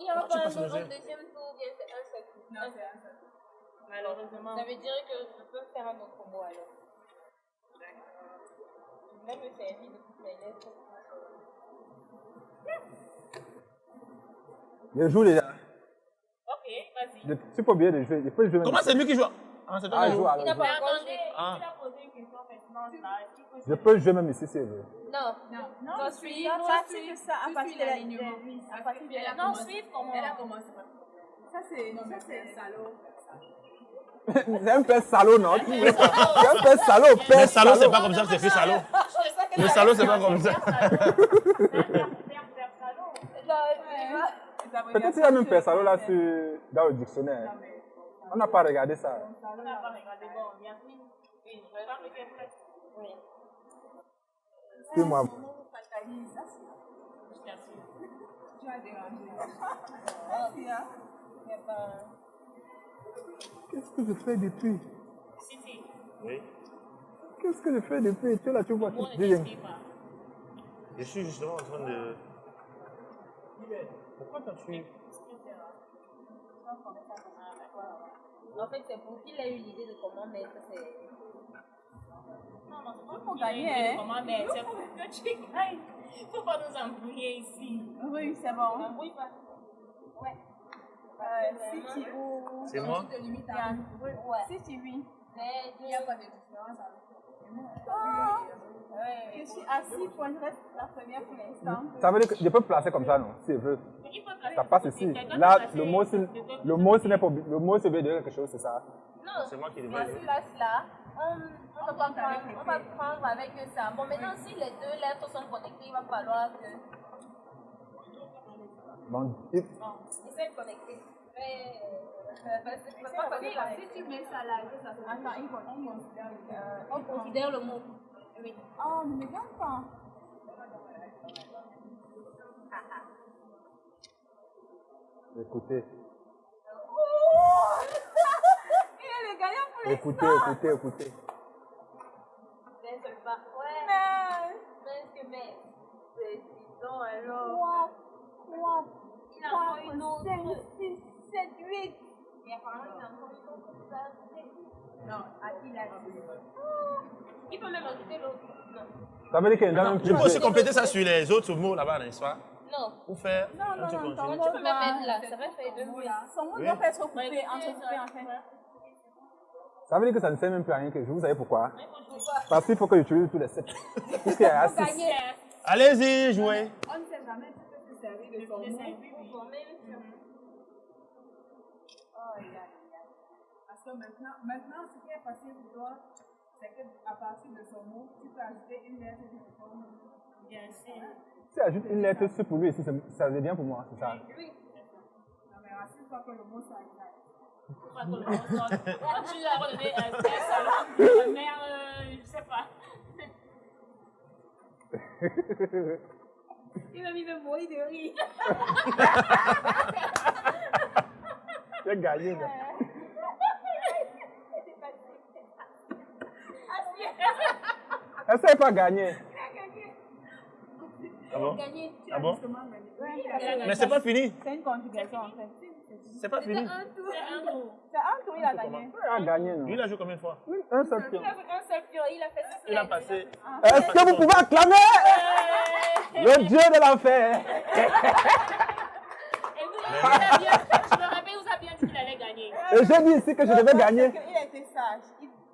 Il n'y aura tu pas passes le un jeu. deuxième tour, bien c'est un seul tour. Non, c'est un seul tour. Malheureusement. Ça veut dire que je peux faire un autre mot alors. Je vais me servir de toutes les lettres. Je joue déjà. Ok, vas-y. Tu peux oublier de jouer. Il faut jouer même. Comment c'est lui qui joue? Ah, c'est toi qui joue joue. alors. Il n'a pas encore Attendez, joué. Ah. il a posé une question maintenant. Là, est-ce qu'il peut Je peux jouer même ici si elle veut. Non. Non, Dois suivre. c'est ça à partir de la ligne. À partir de la Non, suivre comment? Elle a commencé. Ça, c'est salaud. C'est un père salaud, non? C'est un père salaud, père Mais salaud, c'est pas comme ça que c'est écrit salaud. Le salaud, c'est pas comme ça. Peut-être qu'il y a même père salaud là dans le dictionnaire. On n'a pas regardé ça. On n'a pas regardé. Bon, Yasmine. Oui, je vais faire le après. Oui. C'est moi. Je t'assure. Tu as dérangé. Qu'est-ce que je fais depuis? Siti. Oui. Qu'est-ce que je fais depuis? Tu es là, tu vois. Moi, Tu ne dis rien. t'explique pas. Je suis justement en train de. Pourquoi t'as tué? En fait, c'est pour qu'il ait eu l'idée de comment mettre ses... Non, c'est pas pour gagner, gagner, hein. comment mettre, c'est pour que tu gagnes. Faut pas nous embrouiller ici. Oui, c'est bon. On n'embrouille pas. Ouais. Si tu ou... C'est moi? Tu te limites à un. Ouais. Si tu oui. Mais Il n'y a pas de différence avec je suis assis pour une reste la première pour l'instant. Ça veut dire que je peux placer comme ça, non? Si je veux. il faut placer. Ça passe ici. Là, le mot, ce n'est pas. Le mot, c'est veut dire quelque chose, c'est ça? Non, C'est moi qui le voici veux. là, on va prendre avec ça. Bon, maintenant, si les deux lettres sont connectées, il va falloir que... Bon, Essaye de connecter. Mais... c'est pas facile. Si tu mets ça là, ça se attends, On considère le mot. Oui. Oh, ne me regarde pas. écoutez. Il est le gagnant pour les Écoutez. Mais c'est pas... Ouais. Mais... C'est... Non, alors... Quoi? Il a encore une autre. 5, 6, 7, 8. Et apparemment, il a encore une autre. Non, à qui il a dit? Il peut même ajouter l'autre. Non. Ça veut dire qu'il y a un Je peux aussi compléter ça sur les autres mots là-bas, n'est-ce pas? Non. Pour faire Non, un truc non, continu. non, Tu peux même mettre là. Ça va faire deux mots là. Son mot Oui. doit être coupé, entrecoupé en fait. Ça veut dire que ça ne sert même plus à rien que je. Vous savez pourquoi? Pourquoi? Parce qu'il faut que j'utilise tous les 7. Puisqu'il y a 6. Gagner. Allez-y, jouez. On ne sait jamais, tu peux te servir de son mot. Parce que maintenant, ce qui est facile pour toi, c'est qu'à partir de son mot, tu peux ajouter une lettre qui te forme. Bien sûr. Si j'ajoute une lettre sur pour lui ici, ça devient pour moi, c'est ça? Oui. Non, mais rassure-toi que le mot s'arrête. Faut pas que le mot sorte. Quand tu lui as redonné un salon, ta mère, je sais pas. Il va me mourir de rire. J'ai gagné, là. Elle ne savait pas gagner. Ah bon? Gagné. Ah bon? Mais c'est pas fini. C'est une conjugation en fait. C'est pas fini. C'est un tour. C'est un tour, il a gagné. Elle a gagné, non? Lui, il a joué combien de fois? Un seul pion. Il a fait un seul pion, il a fait 6 Il a passé. Est-ce que vous pouvez acclamer le dieu de l'enfer? Et vous, je me rappelle, vous avez bien dit qu'il allait gagner. Et j'ai dit ici que je devais gagner. Il a été sage.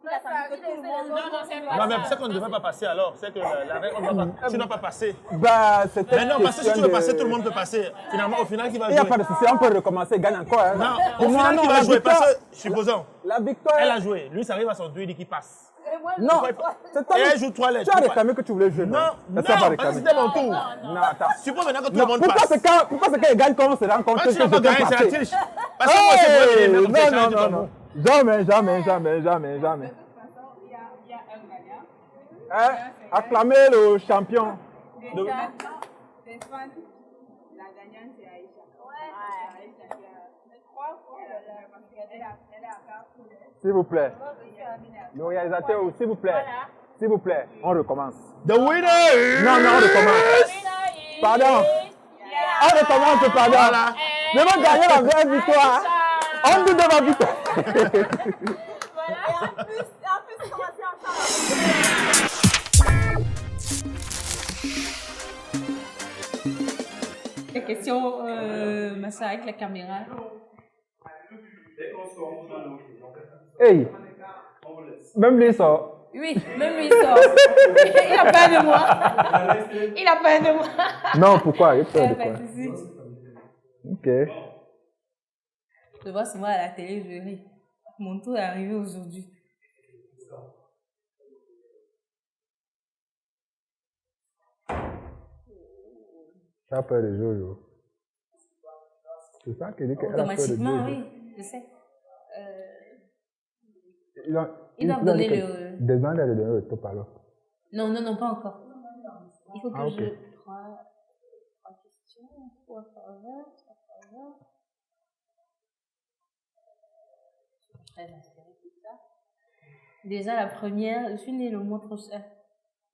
Il a fallu que tout le monde... Non, c'est pas Non, mais ça. c'est qu'on ne devait pas passer alors. C'est que la règle, on ne doit pas. Tu n'as pas passé. Bah, c'était Mais non, une parce que si tu question veux de- passer, tout le monde peut passer. Finalement, au final, qui va Il n'y a jouer? pas de souci, on peut recommencer, gagne encore. Hein. Non, Pour au moi, final, non, qui la va jouer? victoire, Parce que, supposons, la victoire. elle a joué. Lui, ça arrive à son tour, il dit qu'il passe. Non, c'est toi. Et elle joue 3 lettres. Tu as réclamé que tu voulais jouer. Non, non, Est-ce que tu as parce que réclamé? c'était mon tour. Non, attends. Suppose maintenant que tout Non, le monde pourquoi passe. c'est quand il gagne qu'on se rend compte Quand que tu n'as je pas viens gagné, c'est la passer? triche. Parce que moi, c'est moi qui ai Hey, même fait non, changer non, ton non. mot. Jamais, jamais, jamais, jamais, jamais. Il y a un gagnant. Hein? Acclamez le champion. Déjà, Stéphane, la gagnante c'est Aïcha. Aïcha qui a 3 fois, parce qu'elle est à 4. S'il vous plaît. Le réalisateur, s'il vous plaît. S'il vous plaît, on recommence. The winner! Non, non, on recommence. Pardon. On recommence, pardon. Voilà. Je veux gagner la vraie victoire. On dit de ma victoire. Et en plus, commencer ensemble. La question, Massa, avec la caméra. Hey, même lui sort. Oui, même lui sort. Il a peur de moi. Il a peur de moi. Non, pourquoi? Il a peur de Pas quoi? de souci. Ok. Je vois souvent à la télé, je ris. Mon tour est arrivé aujourd'hui. Tu as peur de Jojo. C'est ça qui dit qu'elle a peur de Automatiquement, Jojo. oui, je sais. Il doit donner le... Demande à lui donner le top alors. Non, non, non, pas encore. Il faut que Ah, ok. je... Trois questions, 3 faveurs, 3 faveurs. Je suis très inspirée pour ça. Déjà, la première, je suis née le mois prochain,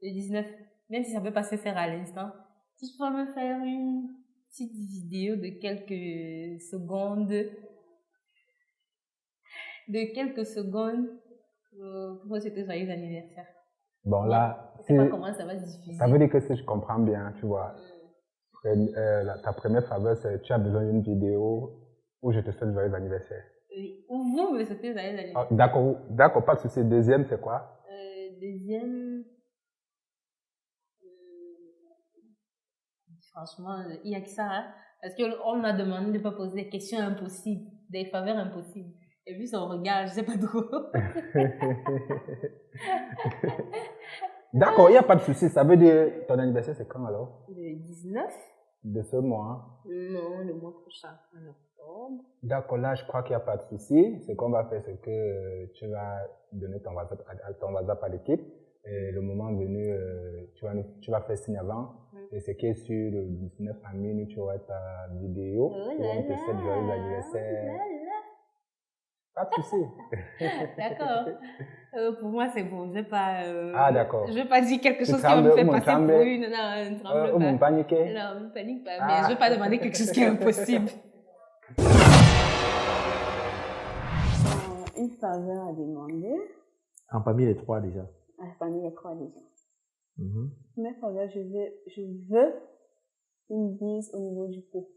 le 19. Même si ça ne peut pas se faire à l'instant. Si je peux me faire une petite vidéo de quelques secondes, pour souhaiter joyeux anniversaire. Bon, là, Je ne sais pas comment ça va se diffuser. ça veut dire que si je comprends bien, tu vois, ta première faveur, c'est tu as besoin d'une vidéo où je te souhaite joyeux anniversaire. Oui. Ou vous me souhaitez joyeux anniversaire. Ah, d'accord, pas de souci. Deuxième, c'est quoi? Deuxième, franchement, il y a que ça, hein, parce qu'on m'a demandé de ne pas poser des questions impossibles, des faveurs impossibles. Et puis son regard, je ne sais pas trop. D'accord, il n'y a pas de souci. Ça veut dire, ton anniversaire, c'est quand alors? Le 19? De ce mois. Non, le mois prochain, en octobre. D'accord, là, je crois qu'il n'y a pas de souci. Ce qu'on va faire, c'est que tu vas donner ton WhatsApp à l'équipe. Et le moment venu, tu vas faire signe avant. Et ce qui est sûr, le 19 à minuit, tu auras ta vidéo. Oh Où là on te là, souhaite joyeux anniversaire. Pas de souci. D'accord. Pour moi, c'est bon. Je vais pas. Ah, d'accord. Je vais pas dire quelque Tu chose qui va me trembles, faire ou on passer tremble? pour une. Non, ne tremble Ou pas. mon paniqué? Non, ne panique pas. Ah. Mais je vais pas demander quelque chose qui est impossible. Une faveur à demander. Parmi les 3 déjà. Parmi les 3 déjà. Mhm. Première faveur, je veux une bise au niveau du cou.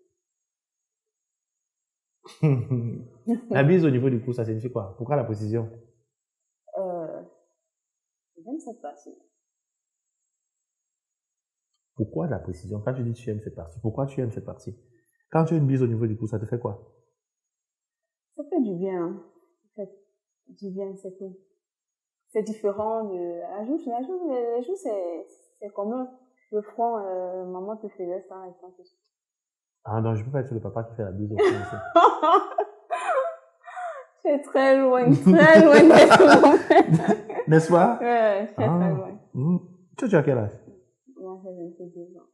La bise au niveau du cou, ça signifie quoi? Pourquoi la précision? J'aime cette partie. Pourquoi la précision? Quand tu dis tu aimes cette partie, pourquoi tu aimes cette partie? Quand tu as une bise au niveau du cou, ça te fait quoi? Ça fait du bien. Hein. Ça fait du bien, c'est tout. C'est différent de la joue. Les joues, c'est commun. Le front, maman te faisait ça et quand Ah non, je peux pas être le papa qui fait la bise au cou. C'est très loin d'être loin. N'est-ce pas? Ouais, c'est très loin. Tu as quel âge? Moi, j'ai 22 ans.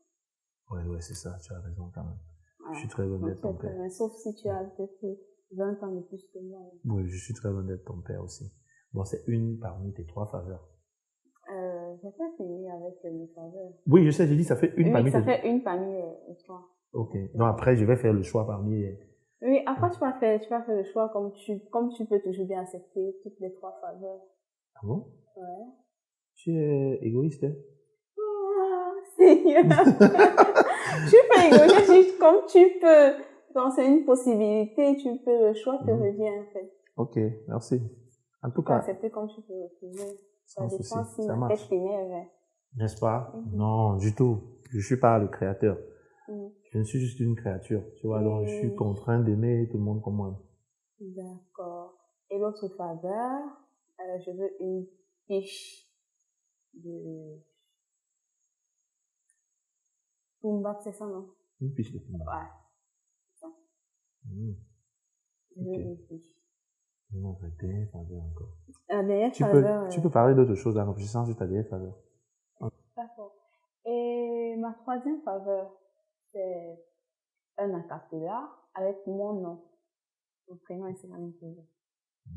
Ouais, c'est ça, tu as raison quand même. Voilà. Je suis très loin d'être ton père. Sauf si tu as peut-être 20 ans de plus que moi. Oui, je suis très loin d'être ton père aussi. Bon, c'est une parmi tes 3 faveurs. j'ai pas fini avec mes faveurs. Oui, je sais, j'ai dit ça fait une Oui, parmi ça tes... fait une parmi les trois. Ok. Donc après, je vais faire le choix parmi... Oui, après, tu vas faire le choix comme tu peux toujours bien accepter toutes les trois faveurs. Ah bon? Ouais. Tu es égoïste, hein? Ah, Seigneur. Tu peux égoïste comme tu peux. Donc, c'est une possibilité, tu peux, le choix te revient, en fait. Ok, merci. En tout Tu peux cas... accepter comme tu peux refuser. Ça Sans dépend souci, si ça ma marche. tête t'énerve. N'est-ce pas? Non, du tout. Je suis pas le créateur. Mm. Je ne suis juste une créature. Tu vois, donc je suis contraint d'aimer tout le monde comme moi. D'accord. Et l'autre faveur, je veux une fiche de Pumbap, c'est ça, non? Une fiche de Pumbap. Ouais. C'est ça. Je veux une fiche. Non, la dernière faveur encore. La dernière faveur. Tu peux parler d'autre chose en réfléchissant sur ta dernière faveur. D'accord. Et ma troisième faveur, c'est un acapella avec mon nom. Mon prénom, c'est la même chose.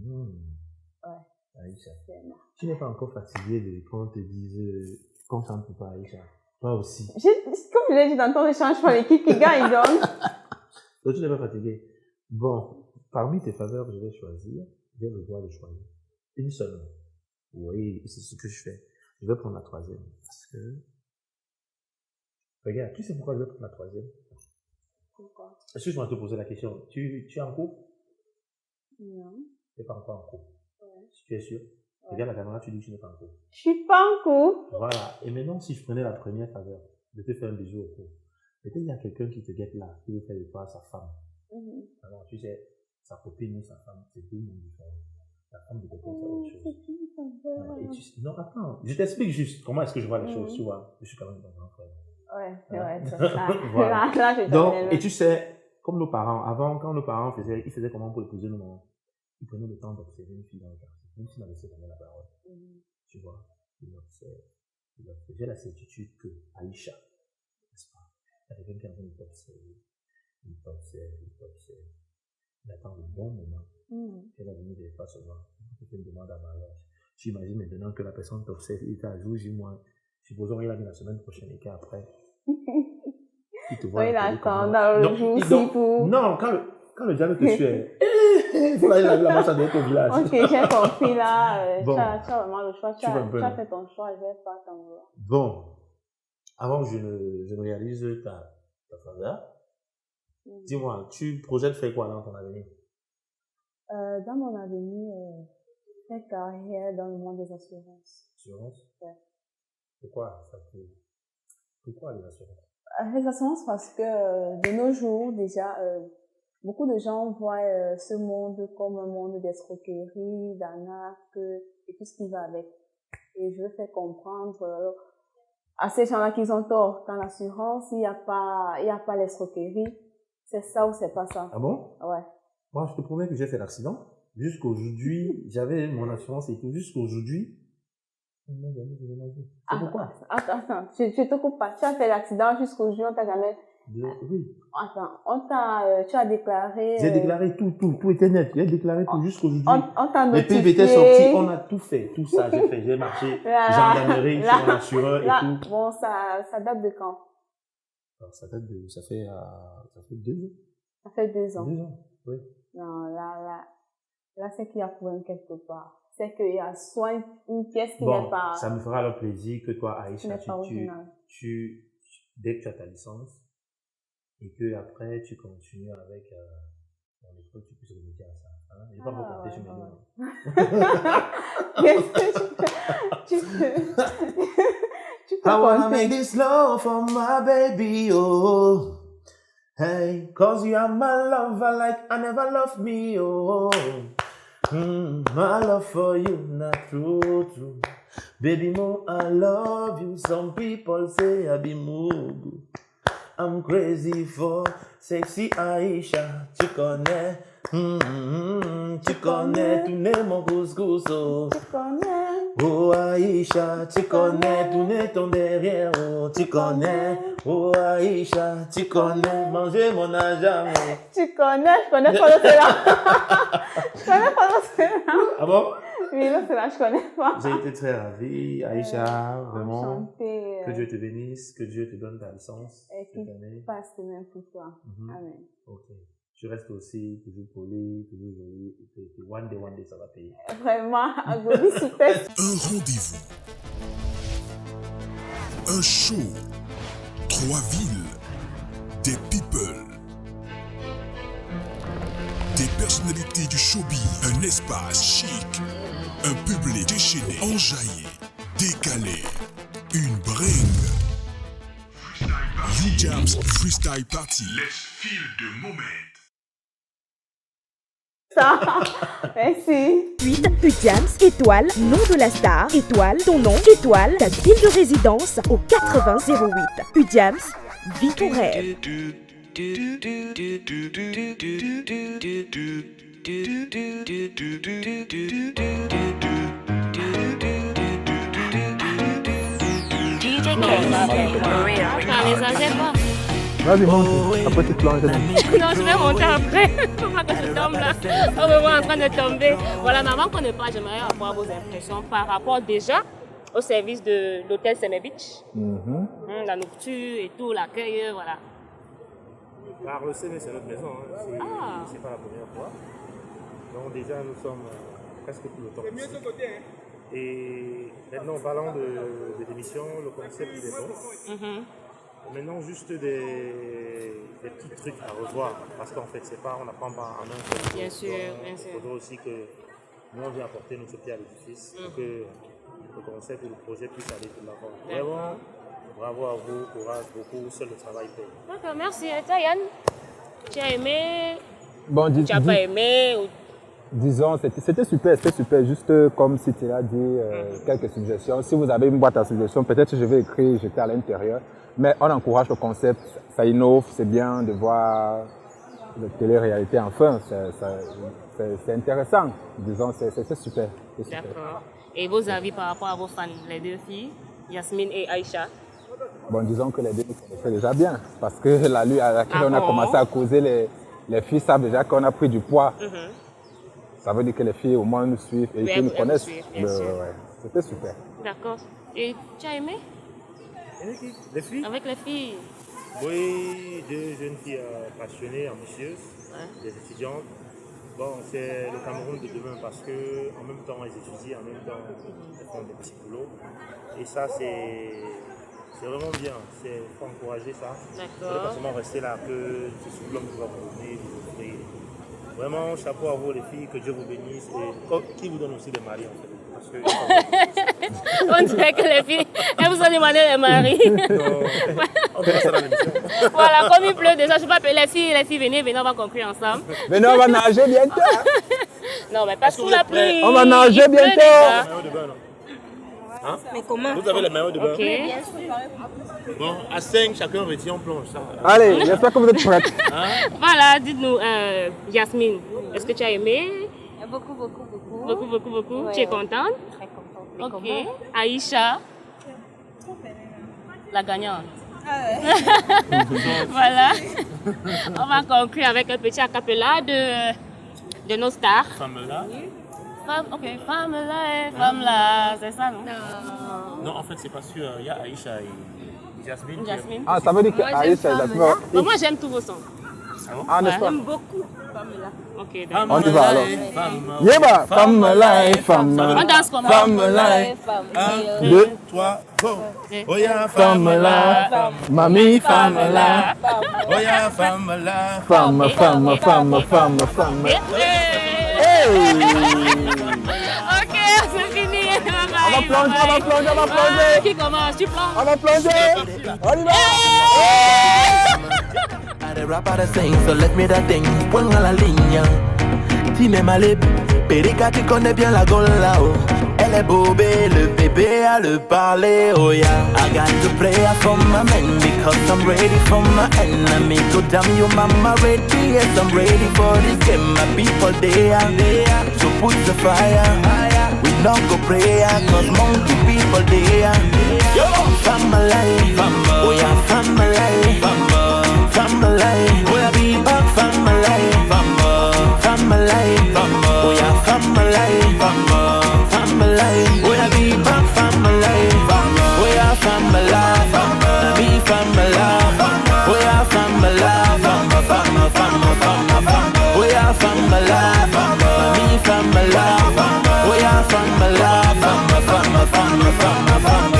Ouais. Aïcha. Tu n'es pas encore fatigué de quand on te dise concentre pas Aïcha. Toi aussi. Comme je l'ai dit dans ton échange pour l'équipe qui gagne, donc. Donc tu n'es pas fatigué. Bon, parmi tes faveurs, je vais choisir. J'ai le droit de choisir. Une seule. Oui, c'est ce que je fais. Je vais prendre la troisième. Parce que... Regarde, tu sais pourquoi je vais prendre la troisième? Pourquoi? Excuse-moi de te poser la question. Tu es en couple? Non. Tu n'es pas encore en couple? Ouais. Tu es sûr? Ouais. Regarde la caméra, tu dis que tu n'es pas en couple. Je suis pas en couple. Voilà. Et maintenant, si je prenais la première faveur, de te faire un bisou au cou, peut-être il y a quelqu'un qui te guette là, qui veut faire de toi sa femme. Alors, tu sais, sa copine ou sa femme, c'est deux mondes différents. La femme de quelqu'un, c'est autre chose. C'est une faveur. Et non, attends, je t'explique juste comment est-ce que je vois les choses, tu vois. Je suis quand même ton grand frère. Ouais, c'est ça. Voilà. Là, je Donc, t'en ai et tu sais, comme nos parents, avant, quand nos parents ils faisaient comment pour épouser nos mamans? Ils prenaient le temps d'observer une fille dans le quartier, même s'ils n'avaient pas la parole. Tu vois, ils observent. J'ai la certitude que Aïcha, n'est-ce pas, il y a quelqu'un qui est en train de t'observer. Il t'observe. Il attend le bon moment. Elle va venir des fois seulement. Il fait une demande à mariage. Tu imagines maintenant que la personne t'observe, il t'a joué, moi. Supposons qu'il a mis la semaine prochaine et qu'après, il te voit. Il attend dans le jour aussi pour. Non, quand le diable te suit, il faut aller la marche à au village. Ok, j'ai compris là. Bon. Tu as vraiment le choix. Tu vas as fait ton choix, je vais pas t'en vouloir. Bon, avant que je ne réalise ta faveur, dis-moi, tu projettes faire quoi dans ton avenir? Dans mon avenir, faire carrière dans le monde des assurances. Assurance? Ouais. Pourquoi les assurances? Les assurances parce que de nos jours déjà, beaucoup de gens voient ce monde comme un monde d'escroquerie, d'arnaque et tout ce qui va avec. Et je veux faire comprendre à ces gens-là qu'ils ont tort. Dans l'assurance, il n'y a pas l'escroquerie. C'est ça ou c'est pas ça. Ah bon? Ouais. Moi, je te promets que j'ai fait l'accident. Jusqu'aujourd'hui, j'avais mon assurance et tout. Jusqu'aujourd'hui. C'est pourquoi? Attends, je te coupe pas. Tu as fait l'accident jusqu'aujourd'hui, on t'a jamais. Oui. Attends, tu as déclaré. J'ai déclaré tout était net. J'ai déclaré tout jusqu'aujourd'hui. On t'a notifié. Les PV étaient sortis, on a tout fait. Tout ça, j'ai marché. Gendarmerie, chez mon assureur et tout. Bon, ça date de quand? Alors, ça fait 2 ans. Ça fait 2 ans. 2 ans, oui. Non, là, c'est qu'il y a problème quelque part. C'est qu'il y a soit une pièce qui n'est pas. Ça me fera le plaisir que toi, Aïcha, dès que tu as ta licence, et que après tu continues avec il faut que tu puisses remédier à ça. Hein? Je ne vais pas me compter sur mes doigts. Tu peux I wanna make this love for my baby, oh. Hey, cause you are my lover like I never loved me, oh. My love for you, not true. Baby mo, I love you. Some people say I be mood. I'm crazy for sexy Aïcha. Tu connais, tu connais, tu n'es mon couscous, oh. Tu connais. Oh Aïcha, tu connais, tu n'es ton derrière, oh. Tu connais, oh Aïcha, tu connais, manger mon argent, oh. Tu connais, je connais pas l'autre là. Je connais pas l'autre là. Ah bon? Oui, Oui, là, c'est là, je connais pas. J'ai été très ravi. Aïcha, vraiment, Enchantée. que Dieu te bénisse, que Dieu te donne ta licence Et cette qu'il année. fasse de même pour toi. Mhm. Amen. Ok. Tu restes aussi toujours poli, toujours joli. Et one day, ça va payer. Vraiment, Agodi, super. Un rendez-vous. Un show. 3 villes. Des people. Des personnalités du showbiz. Un espace chic. Un public déchaîné, enjaillé, décalé. Une bringue. U-Jams Freestyle Party. Let's feel the moment. Merci. 8. Ujams, étoile, nom de la star, étoile, ton nom, étoile, ta ville de résidence au 8008. Ujams, vis ton rêve. DJ KC, Real Allez, ça c'est pas. Vas-y, monte. Après, tu te lances. Non, je vais monter après. Faut pas que je tombe là. On me voit en train de tomber. Voilà, mais avant qu'on ne parte, j'aimerais avoir vos impressions par rapport déjà au service de l'hôtel Seme Beach. La nourriture et tout, l'accueil, voilà. Alors, le CNE, c'est notre maison. Hein. C'est pas la première fois. Donc, déjà, nous sommes presque tout le temps ici. Et maintenant, en parlant de l'émission, le concept, il est bon. Maintenant, juste des petits trucs à revoir. Parce qu'en fait, c'est pas, on n'apprend pas en un seul. Bien sûr, bien sûr. Il faudra aussi que nous, on vient apporter notre pied à l'édifice pour que le concept et le projet puissent aller de l'avant. Vraiment, bravo à vous, courage, beaucoup, seul le travail paye. D'accord, merci. Et toi, Yann, tu as aimé? Bon, Tu n'as pas aimé? Disons, c'était super, juste comme si tu l'as dit, quelques suggestions. Si vous avez une boîte à suggestions, peut-être je vais écrire, jeter à l'intérieur. Mais on encourage le concept, ça innove, c'est bien de voir la télé-réalité enfin, c'est intéressant. Disons, c'est super. D'accord. Et vos avis par rapport à vos fans, les deux filles, Yasmine et Aïcha? Bon, disons que les deux nous connaissaient déjà bien, parce que la nuit à laquelle on a commencé à causer, les filles savent déjà qu'on a pris du poids. Ça veut dire que les filles au moins nous suivent et qu'ils nous connaissent. C'était super. D'accord. Et tu as aimé? Les filles? Avec les filles? Oui, deux jeunes filles passionnées, ambitieuses, des étudiantes. Bon, c'est le Cameroun de demain parce qu'en même temps, elles étudient, en même temps, elles font des petits boulots. Et ça, c'est vraiment bien. Il faut encourager ça. Il ne faut pas seulement rester là que ce diplôme qui va vous donner, vous offrir. Vraiment, chapeau à vous les filles, que Dieu vous bénisse et qui vous donne aussi des maris en fait. Parce que, on dirait que les filles, elles vous ont demandé les maris. On verra ça dans l'émission. Voilà, comme il pleut déjà, je peux appeler les filles, venez, on va conclure ensemble. Venez, on va nager bientôt. Non, mais pas sous la pluie. On va nager bientôt. Maillot de bain, non? Hein? Mais comment? Vous avez les maillots de bain? Ok. Bon, à 5, chacun retient, on plonge ça. Allez, j'espère que vous êtes prêts. Voilà, dites-nous, Yasmine, est-ce que tu as aimé? Beaucoup. Beaucoup. Ouais, Tu es contente? Très contente. Ok. Aïcha, la gagnante. Voilà. On va conclure avec un petit acapella de nos stars. Femme là? Femme là, c'est ça, non? Non, en fait, c'est pas sûr. Il y a Aïcha et Jasmine. Ah, ça veut dire que Aïcha, Bon, moi, j'aime tous vos sons. Ah, n'est-ce pas? J'aime beaucoup Pamela. Ok, On y va alors. Yéba, femme là, femme. On danse comment? Femme là. 1, 2, 3, go! Oh yeah, Femme là. Mamie, femme là. Oh yeah, femme là. Femme. Hey! Ok, c'est fini. On va plonger. Qui commence? Tu plonges? On va plonger. On y va. I the rap, I the sing, so let me that thing. Point à la ligne. Tu m'aimes à l'ép, Périca, tu connais bien la gola, oh. Elle est bobée, le bébé a le parler, oh yeah. I got to play for my men because I'm ready for my enemy. So damn you mama ready, yes I'm ready for this game. My people there, so put the fire. We not go pray, cause monkey people there. Family, oh yeah, family, family, we'll be back, family, family, oh yeah, family, family. femme là, femme, femme, femme, femme, femme. Oh yeah, femme là, mamie, femme là, oh yeah, femme là, femme, femme, femme, femme, femme.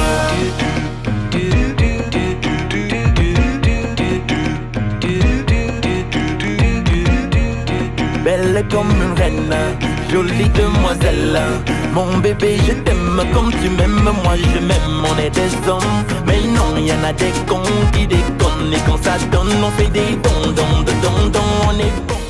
Belle comme une reine, jolie demoiselle. Mon bébé, je t'aime comme tu m'aimes, moi je m'aime. On est des hommes, mais non, y'en a des cons qui déconnent. Et quand ça donne, on fait des dons, on est bon.